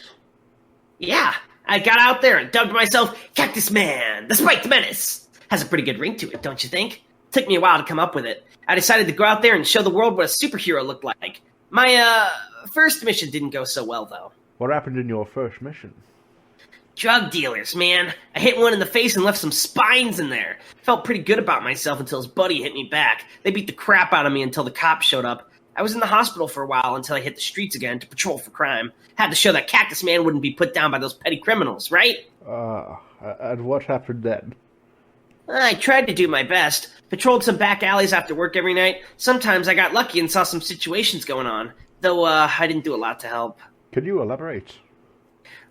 Yeah, I got out there and dubbed myself Cactus Man, the Spiked Menace. Has a pretty good ring to it, don't you think? Took me a while to come up with it. I decided to go out there and show the world what a superhero looked like. My, first mission didn't go so well, though. What happened in your first mission? Drug dealers, man. I hit one in the face and left some spines in there. Felt pretty good about myself until his buddy hit me back. They beat the crap out of me until the cops showed up. I was in the hospital for a while until I hit the streets again to patrol for crime. Had to show that Cactus Man wouldn't be put down by those petty criminals, right? And what happened then? I tried to do my best. Patrolled some back alleys after work every night. Sometimes I got lucky and saw some situations going on. Though, I didn't do a lot to help. Can you elaborate?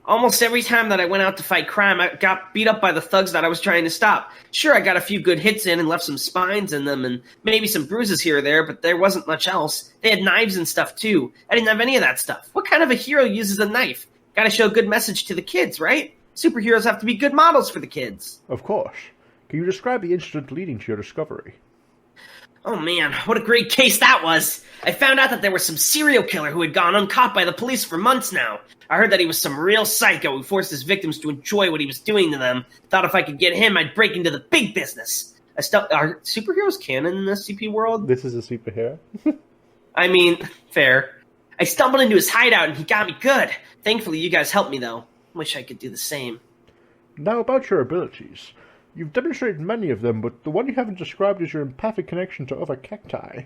Almost every time that I went out to fight crime, I got beat up by the thugs that I was trying to stop. Sure, I got a few good hits in and left some spines in them and maybe some bruises here or there, but there wasn't much else. They had knives and stuff, too. I didn't have any of that stuff. What kind of a hero uses a knife? Gotta show a good message to the kids, right? Superheroes have to be good models for the kids. Of course. Can you describe the incident leading to your discovery? Oh man, what a great case that was! I found out that there was some serial killer who had gone uncaught by the police for months now. I heard that he was some real psycho who forced his victims to enjoy what he was doing to them. Thought if I could get him, I'd break into the big business. Are superheroes canon in the SCP world? This is a superhero? I mean, fair. I stumbled into his hideout and he got me good. Thankfully, you guys helped me though. Wish I could do the same. Now about your abilities. You've demonstrated many of them, but the one you haven't described is your empathic connection to other cacti.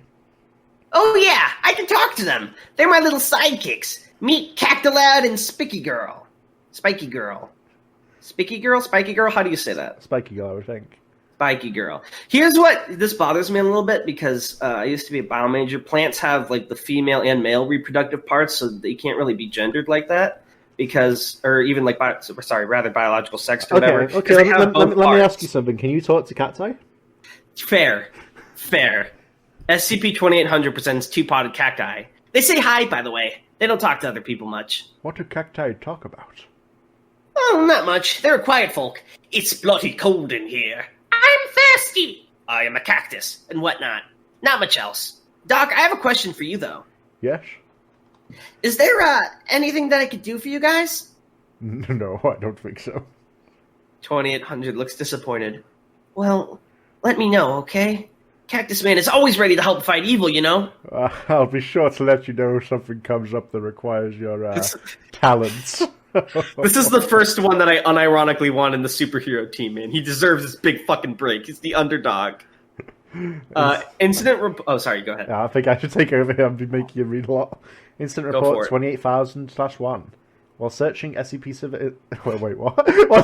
Oh yeah, I can talk to them. They're my little sidekicks. Meet Cactalad and Spiky Girl. Spiky Girl. Spiky Girl? Spiky Girl? How do you say that? Spiky Girl, I would think. Spiky Girl. Here's what, this bothers me a little bit because I used to be a bio major. Plants have like the female and male reproductive parts, so they can't really be gendered like that. Because, or even like, biological sex or whatever. Okay, let me ask you something. Can you talk to cacti? Fair. SCP-2800 presents two-potted cacti. They say hi, by the way. They don't talk to other people much. What do cacti talk about? Oh, not much. They're a quiet folk. It's bloody cold in here. I'm thirsty. I am a cactus, and whatnot. Not much else. Doc, I have a question for you, though. Yes? Is there anything that I could do for you guys? No, I don't think so. 2800 looks disappointed. Well, let me know, okay? Cactus Man is always ready to help fight evil, you know? I'll be sure to let you know if something comes up that requires your talents. This is the first one that I unironically want in the superhero team, man. He deserves this big fucking break. He's the underdog. Oh, sorry, go ahead. I think I should take over here and be making you read a lot. Incident report 28,000/1. While searching While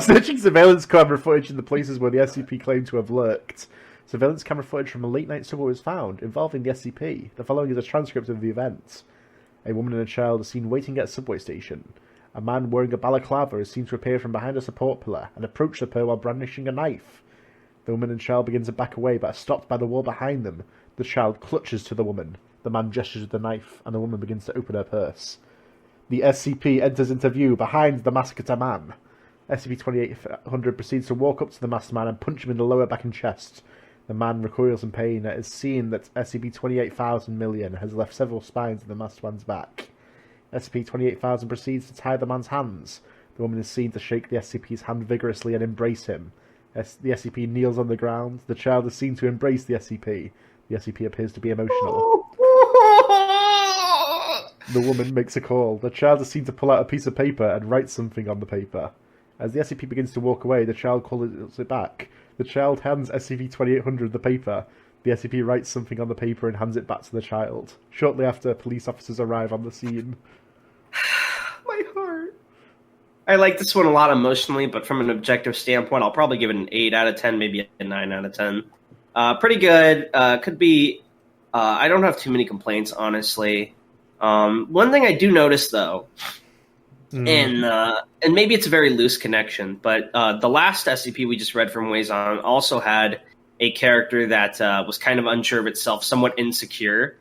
searching surveillance camera footage in the places where the SCP claimed to have lurked, surveillance camera footage from a late-night subway was found involving the SCP. The following is a transcript of the event. A woman and a child are seen waiting at a subway station. A man wearing a balaclava is seen to appear from behind a support pillar and approach the pair while brandishing a knife. The woman and child begin to back away but are stopped by the wall behind them. The child clutches to the woman. The man gestures with the knife and the woman begins to open her purse. The SCP enters into view behind the masked man. SCP-2800 proceeds to walk up to the masked man and punch him in the lower back and chest. The man recoils in pain and is seen that SCP-28,000,000 has left several spines in the masked man's back. SCP-28,000 proceeds to tie the man's hands. The woman is seen to shake the SCP's hand vigorously and embrace him. The SCP kneels on the ground. The child is seen to embrace the SCP. The SCP appears to be emotional. The woman makes a call. The child is seen to pull out a piece of paper and write something on the paper. As the SCP begins to walk away, the child calls it back. The child hands SCP-2800 the paper. The SCP writes something on the paper and hands it back to the child. Shortly after, police officers arrive on the scene. My heart. I like this one a lot emotionally, but from an objective standpoint, I'll probably give it an 8 out of 10, maybe a 9 out of 10. Pretty good. Could be... I don't have too many complaints, honestly. One thing I do notice, though, and maybe it's a very loose connection, but the last SCP we just read from Ways-On also had a character that was kind of unsure of itself, somewhat insecure.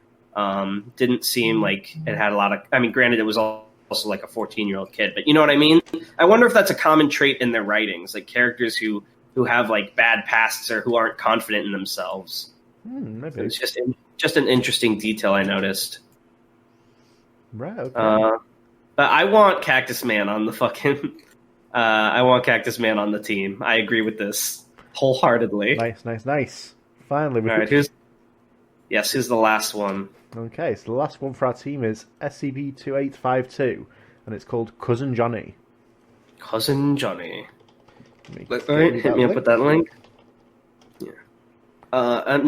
Didn't seem like it had a lot of... I mean, granted, it was also like a 14-year-old kid, but you know what I mean? I wonder if that's a common trait in their writings, like characters who have like bad pasts or who aren't confident in themselves. Maybe. It's just an interesting detail I noticed. Right, okay. But I want Cactus Man on the fucking... I want Cactus Man on the team. I agree with this wholeheartedly. Nice. Finally. All right, who's the last one? Okay, so the last one for our team is SCP-2852, and it's called Cousin Johnny. Cousin Johnny. All right, hit me up with that link. Yeah. I'm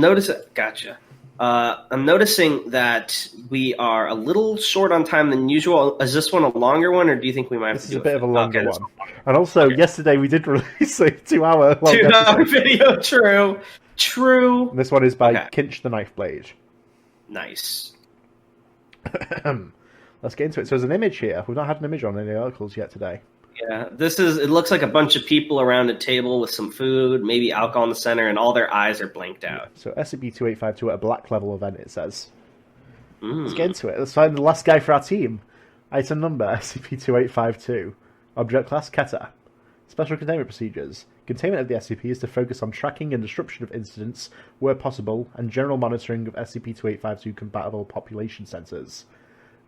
noticing that we are a little short on time than usual. Is this one a longer one, or do you think we might have to do a bit of a longer one? And also, yesterday we did release a 2-hour long 2-hour video. True. And this one is by Kinch the Knife Blade. Nice. Let's get into it. So there's an image here. We've not had an image on any articles yet today. Yeah, it looks like a bunch of people around a table with some food, maybe alcohol in the center, and all their eyes are blanked out. So SCP-2852 at a black level event, it says. Let's get into it. Let's find the last guy for our team. Item number, SCP-2852. Object class, Keta. Special containment procedures. Containment of the SCP is to focus on tracking and disruption of incidents, where possible, and general monitoring of SCP-2852 compatible population centers.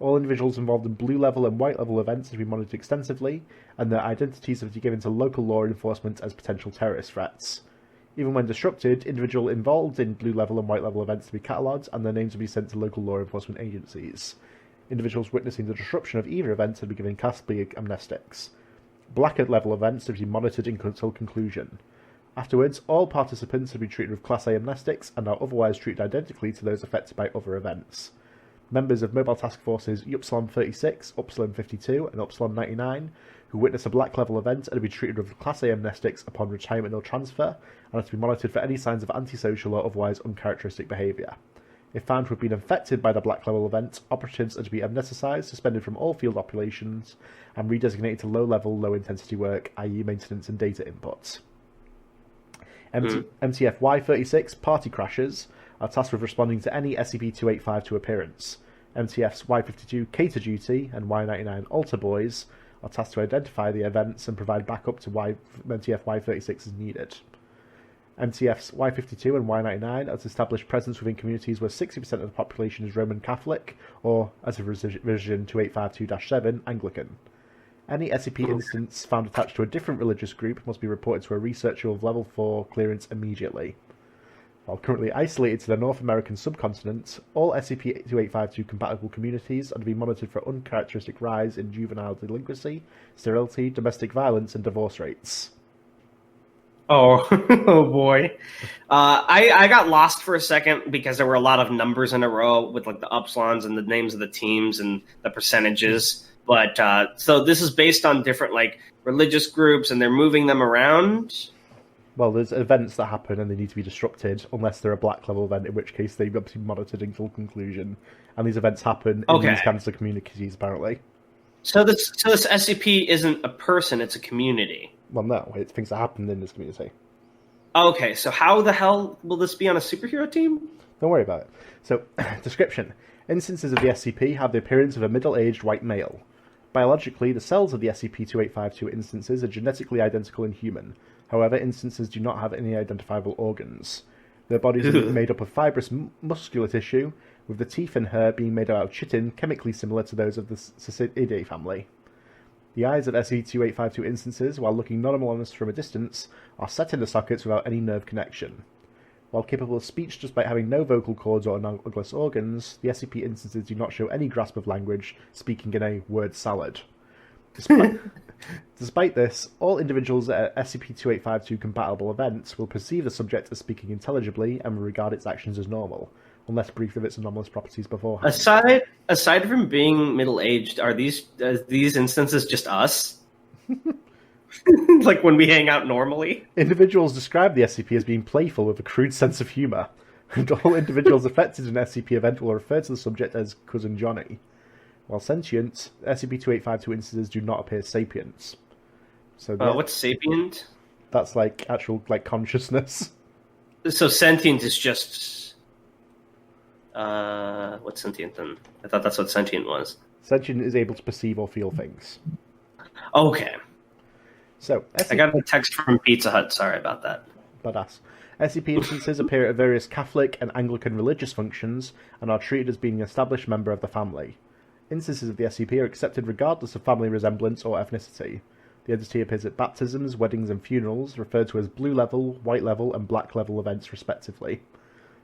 All individuals involved in blue level and white level events are to be monitored extensively, and their identities are to be given to local law enforcement as potential terrorist threats. Even when disrupted, individuals involved in blue level and white level events to be catalogued, and their names to be sent to local law enforcement agencies. Individuals witnessing the disruption of either event are to be given Class B amnestics. Black level events are to be monitored until conclusion. Afterwards, all participants are to be treated with Class A amnestics and are otherwise treated identically to those affected by other events. Members of Mobile Task Forces Upsilon 36, Upsilon 52, and Upsilon 99, who witness a black level event, are to be treated with Class A amnestics upon retirement or transfer, and are to be monitored for any signs of antisocial or otherwise uncharacteristic behaviour. If found to have been infected by the black level event, operatives are to be amnesticized, suspended from all field operations, and redesignated to low-level, low-intensity work, i.e. maintenance and data inputs. MTF Y36, Party Crashers, are tasked with responding to any SCP-2852 appearance. MTF's Y52, Cater Duty, and Y99, Altar Boys, are tasked to identify the events and provide backup to MTF Y36 as needed. MTF's Y52 and Y99 as established presence within communities where 60% of the population is Roman Catholic, or, as of revision 2852-7, Anglican. Any SCP instance found attached to a different religious group must be reported to a researcher of Level 4 clearance immediately. While currently isolated to the North American subcontinent, all SCP-2852 compatible communities are to be monitored for uncharacteristic rise in juvenile delinquency, sterility, domestic violence, and divorce rates. Oh, oh boy. I got lost for a second because there were a lot of numbers in a row with like the upsilons and the names of the teams and the percentages. But so this is based on different like religious groups and they're moving them around. Well, there's events that happen and they need to be disrupted unless they're a black level event, in which case they've got to be monitored until conclusion. And these events happen in these kinds of communities, apparently. So this SCP isn't a person, it's a community. Well, no, it's things that happen in this community. Okay, so how the hell will this be on a superhero team? Don't worry about it. So, description. Instances of the SCP have the appearance of a middle-aged white male. Biologically, the cells of the SCP-2852 instances are genetically identical in human. However, instances do not have any identifiable organs. Their bodies are made up of fibrous muscular tissue, with the teeth and hair being made out of chitin chemically similar to those of the Cicidae family. The eyes of SCP-2852 instances, while looking non-anomalous from a distance, are set in the sockets without any nerve connection. While capable of speech despite having no vocal cords or analogous organs, the SCP instances do not show any grasp of language, speaking in a word salad. Despite this, all individuals at SCP-2852 compatible events will perceive the subject as speaking intelligibly and will regard its actions as normal, unless briefed of its anomalous properties beforehand. Aside from being middle-aged, are these instances just us? Like when we hang out normally? Individuals describe the SCP as being playful with a crude sense of humour, and all individuals affected in an SCP event will refer to the subject as Cousin Johnny. While sentient, SCP-2852 instances do not appear sapient. So what's sapient? That's like actual consciousness. So sentient is just what's sentient then? I thought that's what sentient was. Sentient is able to perceive or feel things. Okay. So I got a text from Pizza Hut. Sorry about that. Badass. SCP instances appear at various Catholic and Anglican religious functions and are treated as being an established member of the family. Instances of the SCP are accepted regardless of family resemblance or ethnicity. The entity appears at baptisms, weddings, and funerals, referred to as blue level, white level, and black level events, respectively.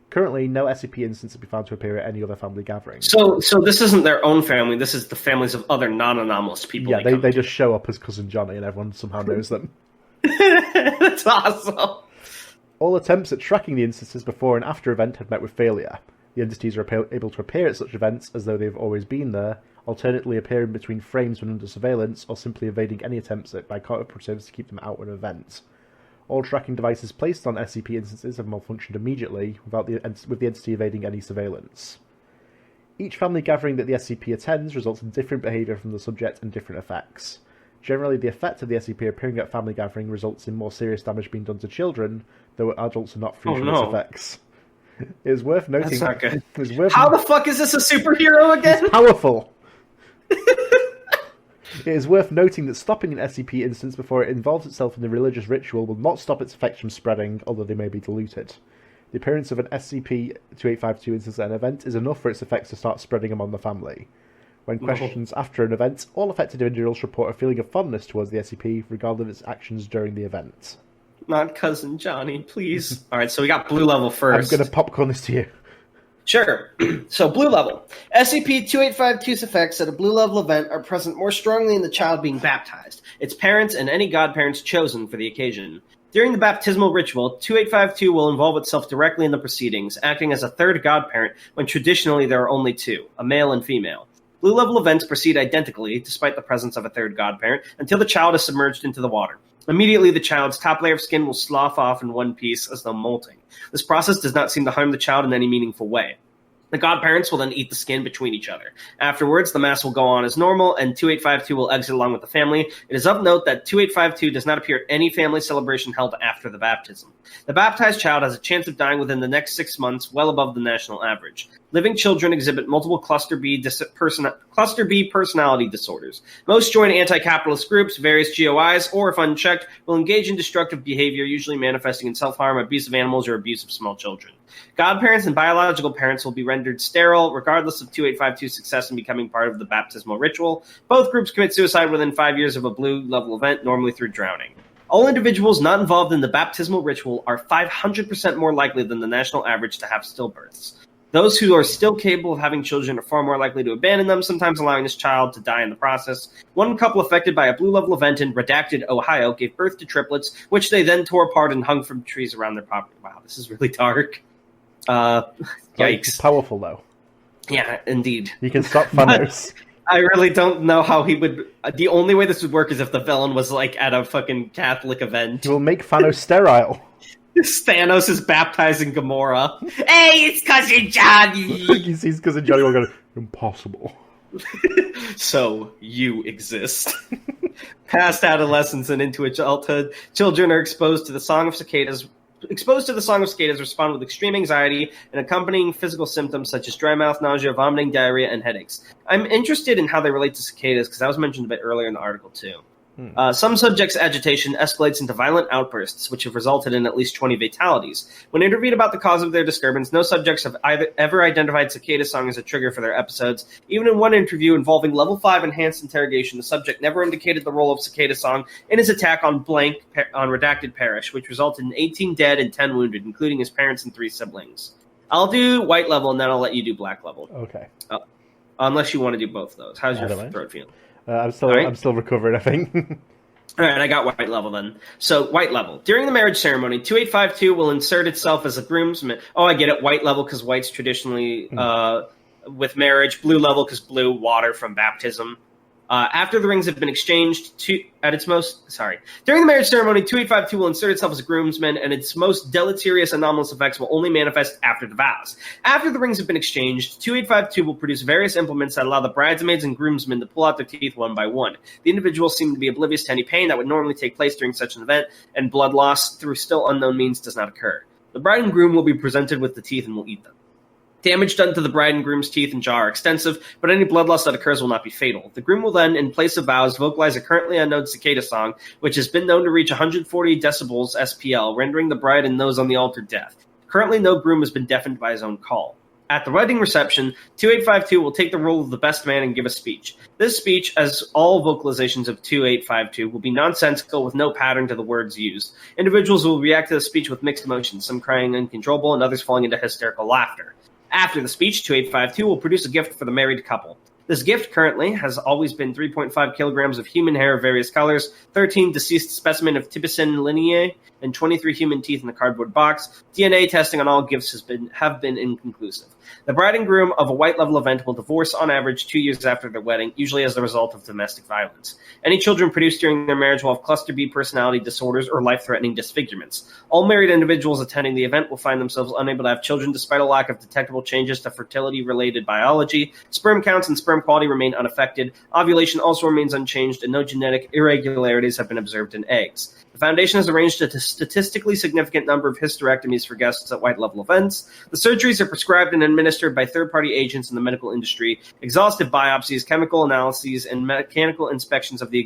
Currently, no SCP instance has been found to appear at any other family gathering. So this isn't their own family. This is the families of other non-anomalous people. Yeah, they just show up as Cousin Johnny, and everyone somehow knows them. That's awesome. All attempts at tracking the instances before and after event have met with failure. The entities are able to appear at such events as though they've always been there, alternately appearing between frames when under surveillance, or simply evading any attempts by cooperatives to keep them out of an event. All tracking devices placed on SCP instances have malfunctioned immediately, with the entity evading any surveillance. Each family gathering that the SCP attends results in different behaviour from the subject and different effects. Generally, the effect of the SCP appearing at family gathering results in more serious damage being done to children, though adults are not free from its effects. It is worth noting... That's not good. How the fuck is this a superhero again? It's powerful! It is worth noting that stopping an SCP instance before it involves itself in a religious ritual will not stop its effects from spreading, although they may be diluted. The appearance of an SCP-2852 instance at an event is enough for its effects to start spreading among the family. When questioned after an event, all affected individuals report a feeling of fondness towards the SCP, regardless of its actions during the event. Not Cousin Johnny, please. Alright, so we got blue level first. I'm going to popcorn this to you. Sure. So, blue level. SCP-2852's effects at a blue level event are present more strongly in the child being baptized, its parents, and any godparents chosen for the occasion. During the baptismal ritual, 2852 will involve itself directly in the proceedings, acting as a third godparent when traditionally there are only two, a male and female. Blue level events proceed identically, despite the presence of a third godparent, until the child is submerged into the water. Immediately, the child's top layer of skin will slough off in one piece as though molting. This process does not seem to harm the child in any meaningful way. The godparents will then eat the skin between each other. Afterwards, the mass will go on as normal, and 2852 will exit along with the family. It is of note that 2852 does not appear at any family celebration held after the baptism. The baptized child has a chance of dying within the next 6 months, well above the national average. Living children exhibit multiple cluster B personality disorders. Most join anti-capitalist groups, various GOIs, or if unchecked, will engage in destructive behavior, usually manifesting in self-harm, abuse of animals, or abuse of small children. Godparents and biological parents will be rendered sterile, regardless of 2852's success in becoming part of the baptismal ritual. Both groups commit suicide within 5 years of a blue-level event, normally through drowning. All individuals not involved in the baptismal ritual are 500% more likely than the national average to have stillbirths. Those who are still capable of having children are far more likely to abandon them, sometimes allowing this child to die in the process. One couple affected by a blue-level event in redacted Ohio gave birth to triplets, which they then tore apart and hung from trees around their property. Wow, this is really dark. Yikes. It's powerful, though. Yeah, indeed. You can stop Thanos. I really don't know how he would... The only way this would work is if the villain was, like, at a fucking Catholic event. He will make Thanos sterile. Thanos is baptizing Gamora. Hey, it's Cousin Johnny! He sees Cousin Johnny will go, impossible. So, you exist. Past adolescence and into adulthood, children are exposed to the Song of Cicadas, respond with extreme anxiety and accompanying physical symptoms such as dry mouth, nausea, vomiting, diarrhea, and headaches. I'm interested in how they relate to cicadas because that was mentioned a bit earlier in the article, too. Some subjects' agitation escalates into violent outbursts, which have resulted in at least 20 fatalities. When interviewed about the cause of their disturbance, no subjects have ever identified cicada song as a trigger for their episodes. Even in one interview involving Level 5 enhanced interrogation, the subject never indicated the role of cicada song in his attack on redacted parish, which resulted in 18 dead and 10 wounded, including his parents and 3 siblings. I'll do white level, and then I'll let you do black level. Okay. Unless you want to do both of those. How's your throat feeling? I'm still recovering, I think. All right, I got white level then. So, white level. During the marriage ceremony, 2852 will insert itself as a groomsman. Oh, I get it. White level because white's traditionally with marriage. Blue level because blue, water from baptism. After the rings have been exchanged, during the marriage ceremony, 2852 will insert itself as a groomsman, and its most deleterious anomalous effects will only manifest after the vows. After the rings have been exchanged, 2852 will produce various implements that allow the bridesmaids and groomsmen to pull out their teeth one by one. The individuals seem to be oblivious to any pain that would normally take place during such an event, and blood loss through still unknown means does not occur. The bride and groom will be presented with the teeth and will eat them. Damage done to the bride and groom's teeth and jaw are extensive, but any blood loss that occurs will not be fatal. The groom will then, in place of vows, vocalize a currently unknown cicada song, which has been known to reach 140 decibels SPL, rendering the bride and those on the altar deaf. Currently, no groom has been deafened by his own call. At the wedding reception, 2852 will take the role of the best man and give a speech. This speech, as all vocalizations of 2852, will be nonsensical with no pattern to the words used. Individuals will react to the speech with mixed emotions, some crying uncontrollable and others falling into hysterical laughter. After the speech, 2852 will produce a gift for the married couple. This gift currently has always been 3.5 kilograms of human hair of various colors, 13 deceased specimen of Tiburon lineae, and 23 human teeth in the cardboard box. DNA testing on all gifts have been inconclusive. The bride and groom of a white level event will divorce on average 2 years after their wedding, usually as the result of domestic violence. Any children produced during their marriage will have cluster B personality disorders or life-threatening disfigurements. All married individuals attending the event will find themselves unable to have children despite a lack of detectable changes to fertility-related biology. Sperm counts and sperm quality remain unaffected. Ovulation also remains unchanged, and no genetic irregularities have been observed in eggs. The Foundation has arranged a statistically significant number of hysterectomies for guests at white-level events. The surgeries are prescribed and administered by third-party agents in the medical industry. Exhaustive biopsies, chemical analyses, and mechanical inspections of the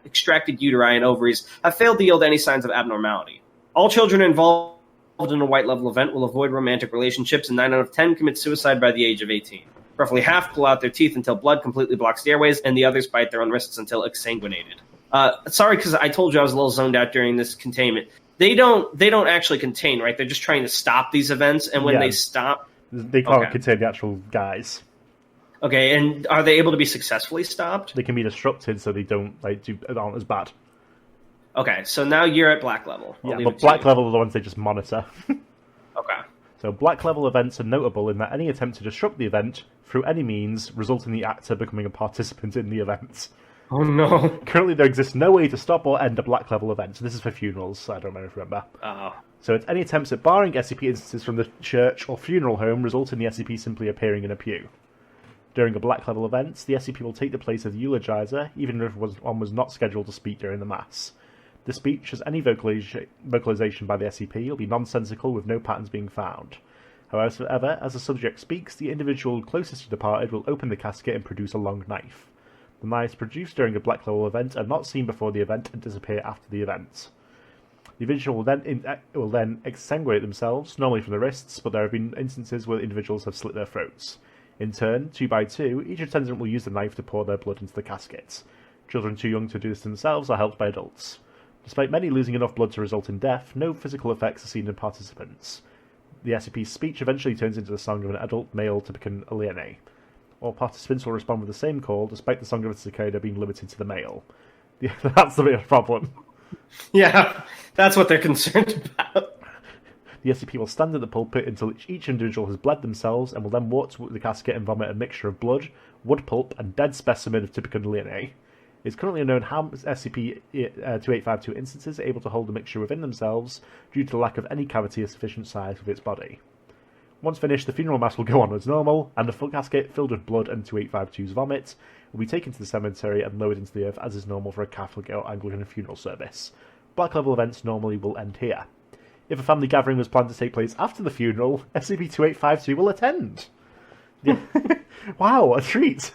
extracted uteri and ovaries have failed to yield any signs of abnormality. All children involved in a white-level event will avoid romantic relationships, and 9 out of 10 commit suicide by the age of 18. Roughly half pull out their teeth until blood completely blocks the airways, and the others bite their own wrists until exsanguinated. Sorry, because I told you I was a little zoned out during this containment. They don't actually contain, right? They're just trying to stop these events, and when they stop... They can't contain the actual guys. Okay, and are they able to be successfully stopped? They can be disrupted so they aren't as bad. Okay, so now you're at black level. But black level are the ones they just monitor. Okay. So black level events are notable in that any attempt to disrupt the event through any means result in the actor becoming a participant in the event. Oh no. Currently there exists no way to stop or end a black level event. So this is for funerals, I don't know if you remember. Oh. So it's any attempts at barring SCP instances from the church or funeral home result in the SCP simply appearing in a pew. During a black level event, the SCP will take the place of the eulogizer, even if one was not scheduled to speak during the Mass. The speech, as any vocalization by the SCP, will be nonsensical with no patterns being found. However, as the subject speaks, the individual closest to the departed will open the casket and produce a long knife. The knives produced during a black level event are not seen before the event and disappear after the event. The individual will then exsanguinate themselves, normally from the wrists, but there have been instances where individuals have slit their throats. In turn, 2 by 2, each attendant will use the knife to pour their blood into the casket. Children too young to do this themselves are helped by adults. Despite many losing enough blood to result in death, no physical effects are seen in participants. The SCP's speech eventually turns into the song of an adult male typican aliene. All participants will respond with the same call, despite the song of a cicada being limited to the male. That's the real problem. Yeah, that's what they're concerned about. The SCP will stand at the pulpit until each individual has bled themselves and will then walk to the casket and vomit a mixture of blood, wood pulp, and dead specimen of typican aliene. It is currently unknown how SCP-2852 instances are able to hold the mixture within themselves due to the lack of any cavity of sufficient size with its body. Once finished, the funeral mass will go on as normal, and the full casket, filled with blood and 2852's vomit, will be taken to the cemetery and lowered into the earth as is normal for a Catholic or Anglican funeral service. Black level events normally will end here. If a family gathering was planned to take place after the funeral, SCP-2852 will attend. Yeah. Wow, a treat!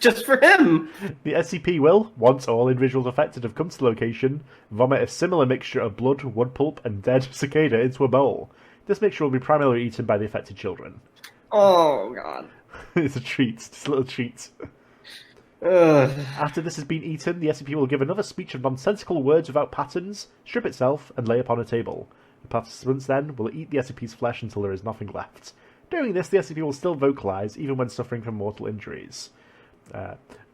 Just for him! The SCP will, once all individuals affected have come to the location, vomit a similar mixture of blood, wood pulp, and dead cicada into a bowl. This mixture will be primarily eaten by the affected children. Oh, God. It's a treat. It's a little treat. After this has been eaten, the SCP will give another speech of nonsensical words without patterns, strip itself, and lay upon a table. The participants then will eat the SCP's flesh until there is nothing left. Doing this, the SCP will still vocalize, even when suffering from mortal injuries.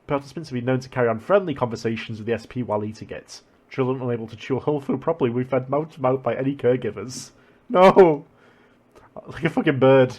Participants have been known to carry on friendly conversations with the SCP while eating it. Children unable to chew whole food properly will be fed mouth to mouth by any caregivers. No! Like a fucking bird.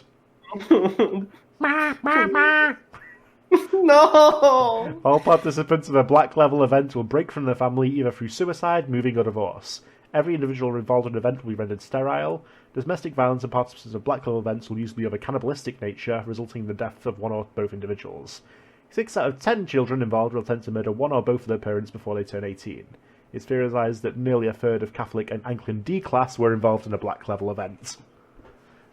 No! All participants of a black level event will break from their family either through suicide, moving, or divorce. Every individual involved in an event will be rendered sterile. Domestic violence and participants of black level events will usually be of a cannibalistic nature, resulting in the death of one or both individuals. 6 out of 10 children involved will attempt to murder one or both of their parents before they turn 18. It's theorized that nearly a third of Catholic and Anglican D-class were involved in a black level event.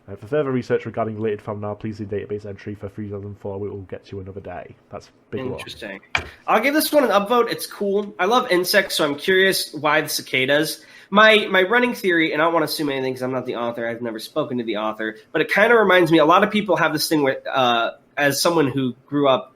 For further research regarding related phenomena, please see database entry for 3004, we will get to another day. That's big. Interesting. I'll give this one an upvote. It's cool. I love insects, so I'm curious why the cicadas. My running theory, and I don't want to assume anything because I'm not the author, I've never spoken to the author, but it kind of reminds me, a lot of people have this thing where, as someone who grew up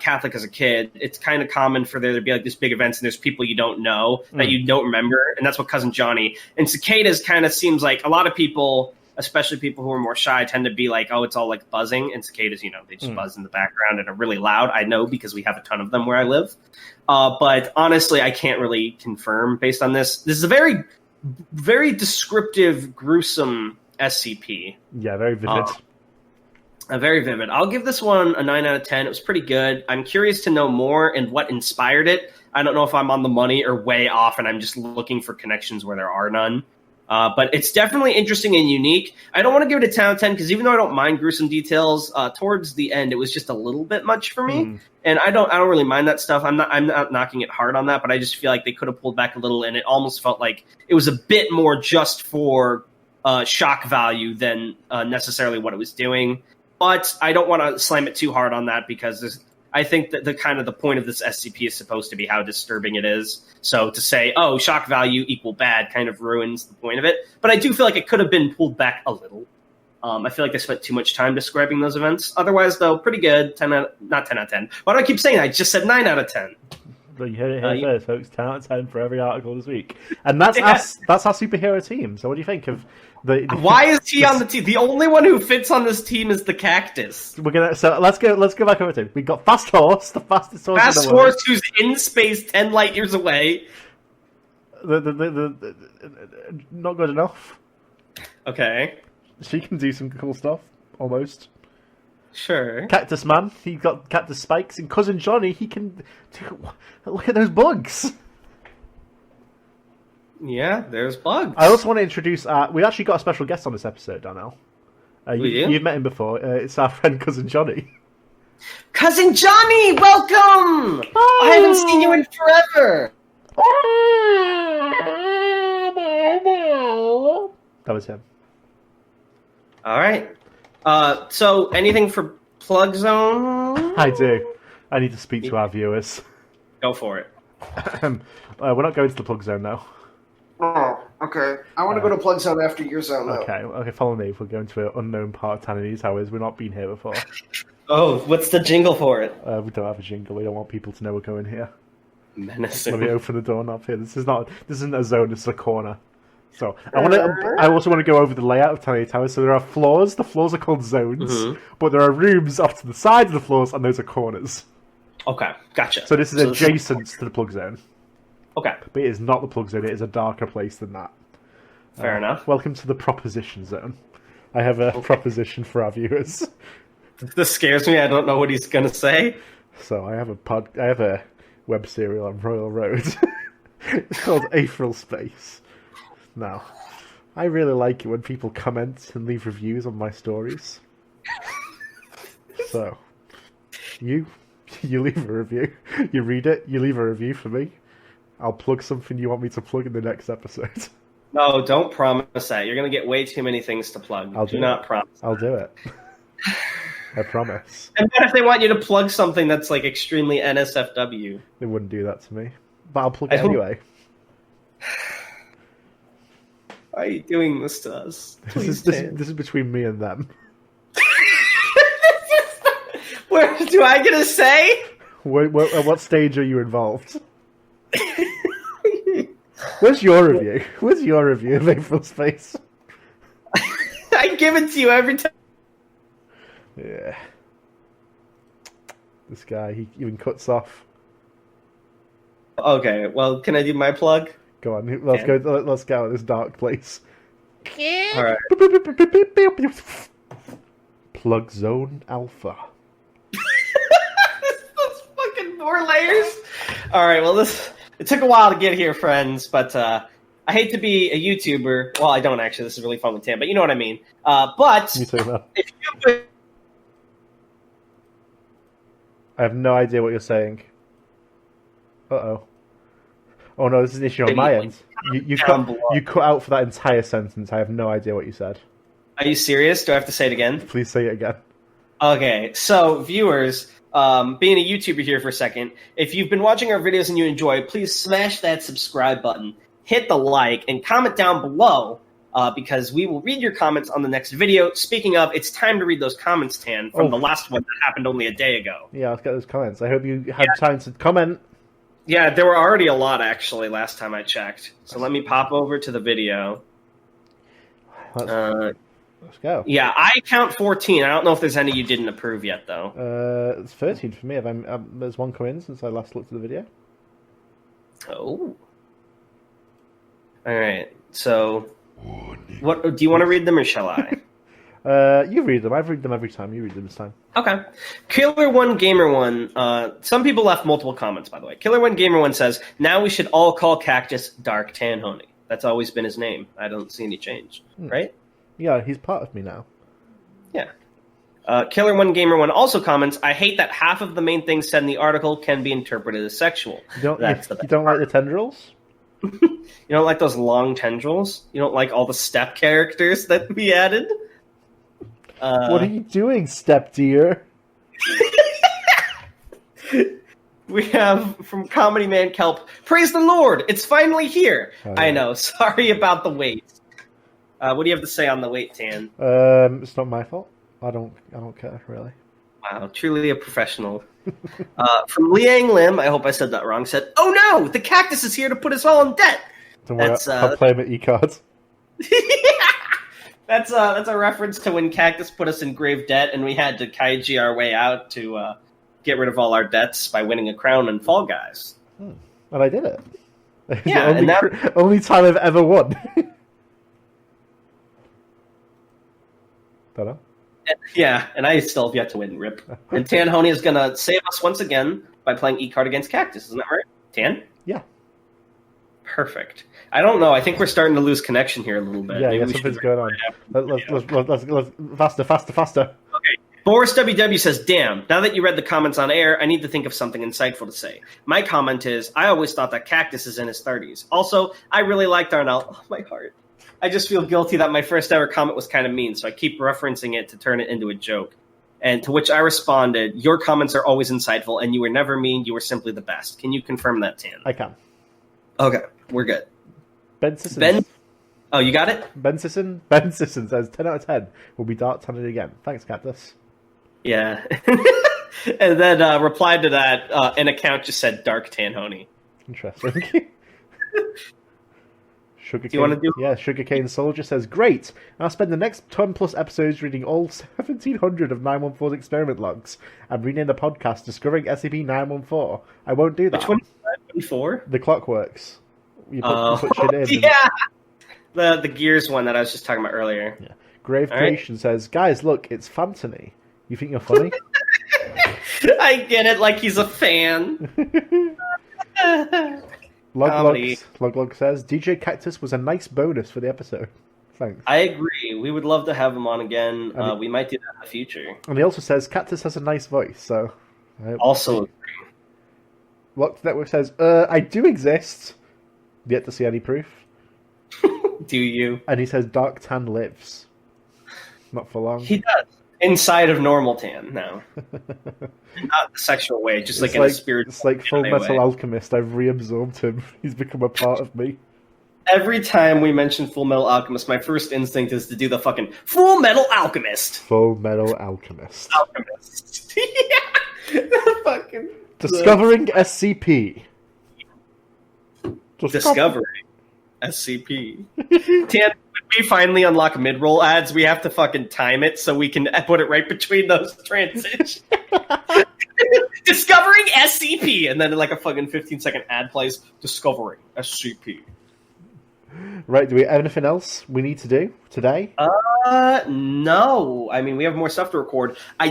Catholic as a kid, it's kind of common for there to be like this big events and there's people you don't know that you don't remember, and that's what Cousin Johnny. And cicadas kind of seems like a lot of people, especially people who are more shy, tend to be like, oh, it's all like buzzing. And cicadas, they just buzz in the background and are really loud. I know because we have a ton of them where I live. But honestly, I can't really confirm based on this. This is a very, very descriptive, gruesome SCP. Yeah, very vivid. Very vivid. I'll give this one a 9 out of 10. It was pretty good. I'm curious to know more and what inspired it. I don't know if I'm on the money or way off, and I'm just looking for connections where there are none. But it's definitely interesting and unique. I don't want to give it a 10 out of 10 because even though I don't mind gruesome details, towards the end it was just a little bit much for me. And I don't really mind that stuff. I'm not knocking it hard on that, but I just feel like they could have pulled back a little, and it almost felt like it was a bit more just for shock value than necessarily what it was doing. But I don't want to slam it too hard on that because I think that the point of this SCP is supposed to be how disturbing it is. So to say, oh, shock value equal bad kind of ruins the point of it. But I do feel like it could have been pulled back a little. I feel like I spent too much time describing those events. Otherwise, though, pretty good. Not 10 out of 10. Why do I keep saying that? I just said 9 out of 10. But you heard it here first, folks. 10 out of 10 for every article this week. And that's our superhero team. So what do you think of why is he on the team? The only one who fits on this team is the cactus. So let's go back over to. We got Fast Horse, the fastest horse. Fast Horse, who's in space 10 light years away. Not good enough. Okay. She can do some cool stuff, almost. Sure. Cactus Man, he got cactus spikes, and Cousin Johnny, he can look at those bugs. Yeah, there's bugs. I also want to introduce. We actually got a special guest on this episode, Darnell. You've met him before. It's our friend Cousin Johnny. Cousin Johnny, welcome! Oh. I haven't seen you in forever. That was him. All right. So anything for Plug Zone? I do. I need to speak to our viewers. Go for it. We're not going to the plug zone now. Oh, okay. I want to go to Plug Zone after your zone. Okay, follow me. We're going to an unknown part of Tanhony Towers. We've not been here before. Oh, what's the jingle for it? We don't have a jingle. We don't want people to know we're going here. Menacing. Let me open the door knob here. This isn't a zone. This is a corner. So I also want to go over the layout of Tanhony Towers. So there are floors. The floors are called zones, but there are rooms off to the side of the floors, and those are corners. Okay, gotcha. So this is adjacent to the plug zone. Okay. But it is not the plug zone. It is a darker place than that. Fair enough. Welcome to the proposition zone. I have a proposition for our viewers. This scares me. I don't know what he's gonna say. So I have a web serial on Royal Road. It's called April Space. Now, I really like it when people comment and leave reviews on my stories. So, you leave a review. You read it. You leave a review for me. I'll plug something you want me to plug in the next episode. No, don't promise that. You're going to get way too many things to plug. Do not promise. I'll do it. I promise. And what if they want you to plug something that's like extremely NSFW? They wouldn't do that to me. But I'll plug it anyway. Why are you doing this to us? This is between me and them. Where do I get a say? At what stage are you involved? Where's your review? Where's your review of April Space? I give it to you every time. Yeah. This guy, he even cuts off. Okay, well, can I do my plug? Go on, let's go out of this dark place. All right. Plug Zone Alpha. Those fucking 4 layers. All right, well, it took a while to get here, friends, but I hate to be a YouTuber. Well, I don't actually. This is really fun with Tam, but you know what I mean. But You say that. if you I have no idea what you're saying. Uh-oh. Oh no, this is an issue on my end. You cut out for that entire sentence. I have no idea what you said. Are you serious? Do I have to say it again? Please say it again. Okay, so viewers, being a YouTuber here for a second, if you've been watching our videos and you enjoy, please smash that subscribe button, hit the like, and comment down below, because we will read your comments on the next video. Speaking of, it's time to read those comments, Tan, from the last one that happened only a day ago. Yeah, let's get those comments. I hope you had time to comment. Yeah, there were already a lot, actually, last time I checked. So let me pop over to the video. Let's go. Yeah, I count 14. I don't know if there's any you didn't approve yet, though. It's 13 for me. There's one come in since I last looked at the video. Oh. All right. So, what do you want to read them, or shall I? You read them. I've read them every time. You read them this time. Okay. Killer One Gamer One. Some people left multiple comments, by the way. Killer One Gamer One says, "Now we should all call Cactus Dark Tanhony." That's always been his name. I don't see any change, right? Yeah, he's part of me now. Yeah. Killer One Gamer One also comments, "I hate that half of the main things said in the article can be interpreted as sexual." You don't like the tendrils? You don't like those long tendrils? You don't like all the step characters that we added? What are you doing, step dear? We have from Comedy Man Kelp, "Praise the Lord, it's finally here." Oh, yeah. I know. Sorry about the wait. What do you have to say on the wait, Tan? It's not my fault. I don't care really. Wow, truly a professional. From Liang Lim, I hope I said that wrong, said, "Oh no, the cactus is here to put us all in debt." Don't worry, I'll play him at e-cards. That's a reference to when Cactus put us in grave debt and we had to kaiji our way out to get rid of all our debts by winning a crown and Fall Guys. And I did it. It's Yeah, the only time I've ever won. Don't know. Yeah, and I still have yet to win, rip. And Tanhony is going to save us once again by playing E-Card against Cactus, isn't that right? Tan? Yeah. Perfect. I don't know. I think we're starting to lose connection here a little bit. Yeah, something's going on. Let's faster. Okay. Boris WW says, "Damn, now that you read the comments on air, I need to think of something insightful to say. My comment is, I always thought that Cactus is in his 30s. Also, I really like Darnell." Oh, my heart. I just feel guilty that my first ever comment was kind of mean, so I keep referencing it to turn it into a joke. And to which I responded, your comments are always insightful, and you were never mean, you were simply the best. Can you confirm that, Tan? I can. Okay, we're good. Ben Sisson. Oh, you got it? Ben Sisson says 10 out of 10 will be dark tanning again. Thanks, Cactus. Yeah. And then replied to that, an account just said dark Tanhony. Interesting. Sugarcane, do you want to do? Yeah, Sugarcane Soldier says, great! I'll spend the next 10 plus episodes reading all 1,700 of 914's experiment logs and rename the podcast Discovering SCP-914. I won't do that. Which one is 914? The Clockworks. You put shit in. Yeah! The Gears one that I was just talking about earlier. Yeah. Grave all Creation says, guys, look, it's Fantony. You think you're funny? I get it, like he's a fan. Loglog says, DJ Cactus was a nice bonus for the episode. Thanks. I agree. We would love to have him on again. We might do that in the future. And he also says, Cactus has a nice voice, so... Also agree. Locked Network says, I do exist. Yet to see any proof. Do you? And he says, Dark Tan lives. Not for long. He does. Inside of normal Tan, no. Not the sexual way, just like in a spiritual It's like Full Metal way. Alchemist. I've reabsorbed him. He's become a part of me. Every time we mention Full Metal Alchemist, my first instinct is to do the fucking Full Metal Alchemist. Full Metal Alchemist. Alchemist. Yeah. Fucking Discovering SCP. Discovering SCP. Tan, when we finally unlock mid-roll ads, we have to fucking time it so we can put it right between those transitions. Discovering SCP, and then like a fucking 15-second ad plays. Discovering SCP. Right, do we have anything else we need to do today? No. I mean, we have more stuff to record. I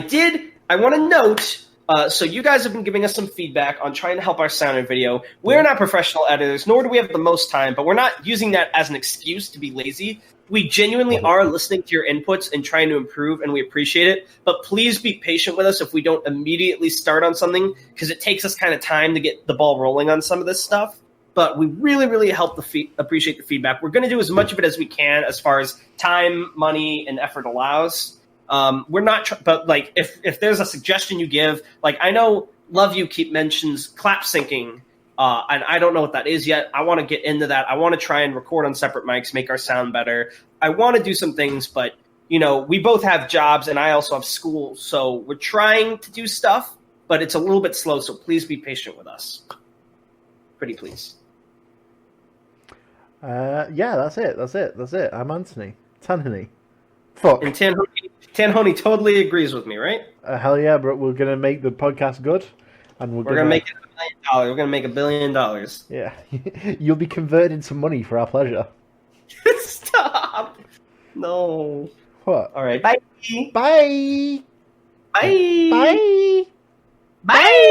want to note, so you guys have been giving us some feedback on trying to help our sound and video. We're not professional editors, nor do we have the most time, but we're not using that as an excuse to be lazy. We genuinely are listening to your inputs and trying to improve, and we appreciate it. But please be patient with us if we don't immediately start on something, because it takes us kind of time to get the ball rolling on some of this stuff. But we really, really appreciate the feedback. We're going to do as much of it as we can as far as time, money, and effort allows. We're not, but like if there's a suggestion you give, like I know Love You mentions clap syncing, and I don't know what that is yet. I want to get into that. I want to try and record on separate mics, make our sound better. I want to do some things, but you know, we both have jobs and I also have school, so we're trying to do stuff, but it's a little bit slow. So please be patient with us. Pretty please. Yeah, that's it. I'm Anthony. Tanhony. Fuck. And Tanhony totally agrees with me, right? Hell yeah, bro. We're going to make the podcast good. And we're going to make it $1 billion. We're going to make $1 billion. Yeah. You'll be converted into money for our pleasure. Stop. No. What? All right. Bye. Bye. Bye. Bye. Bye.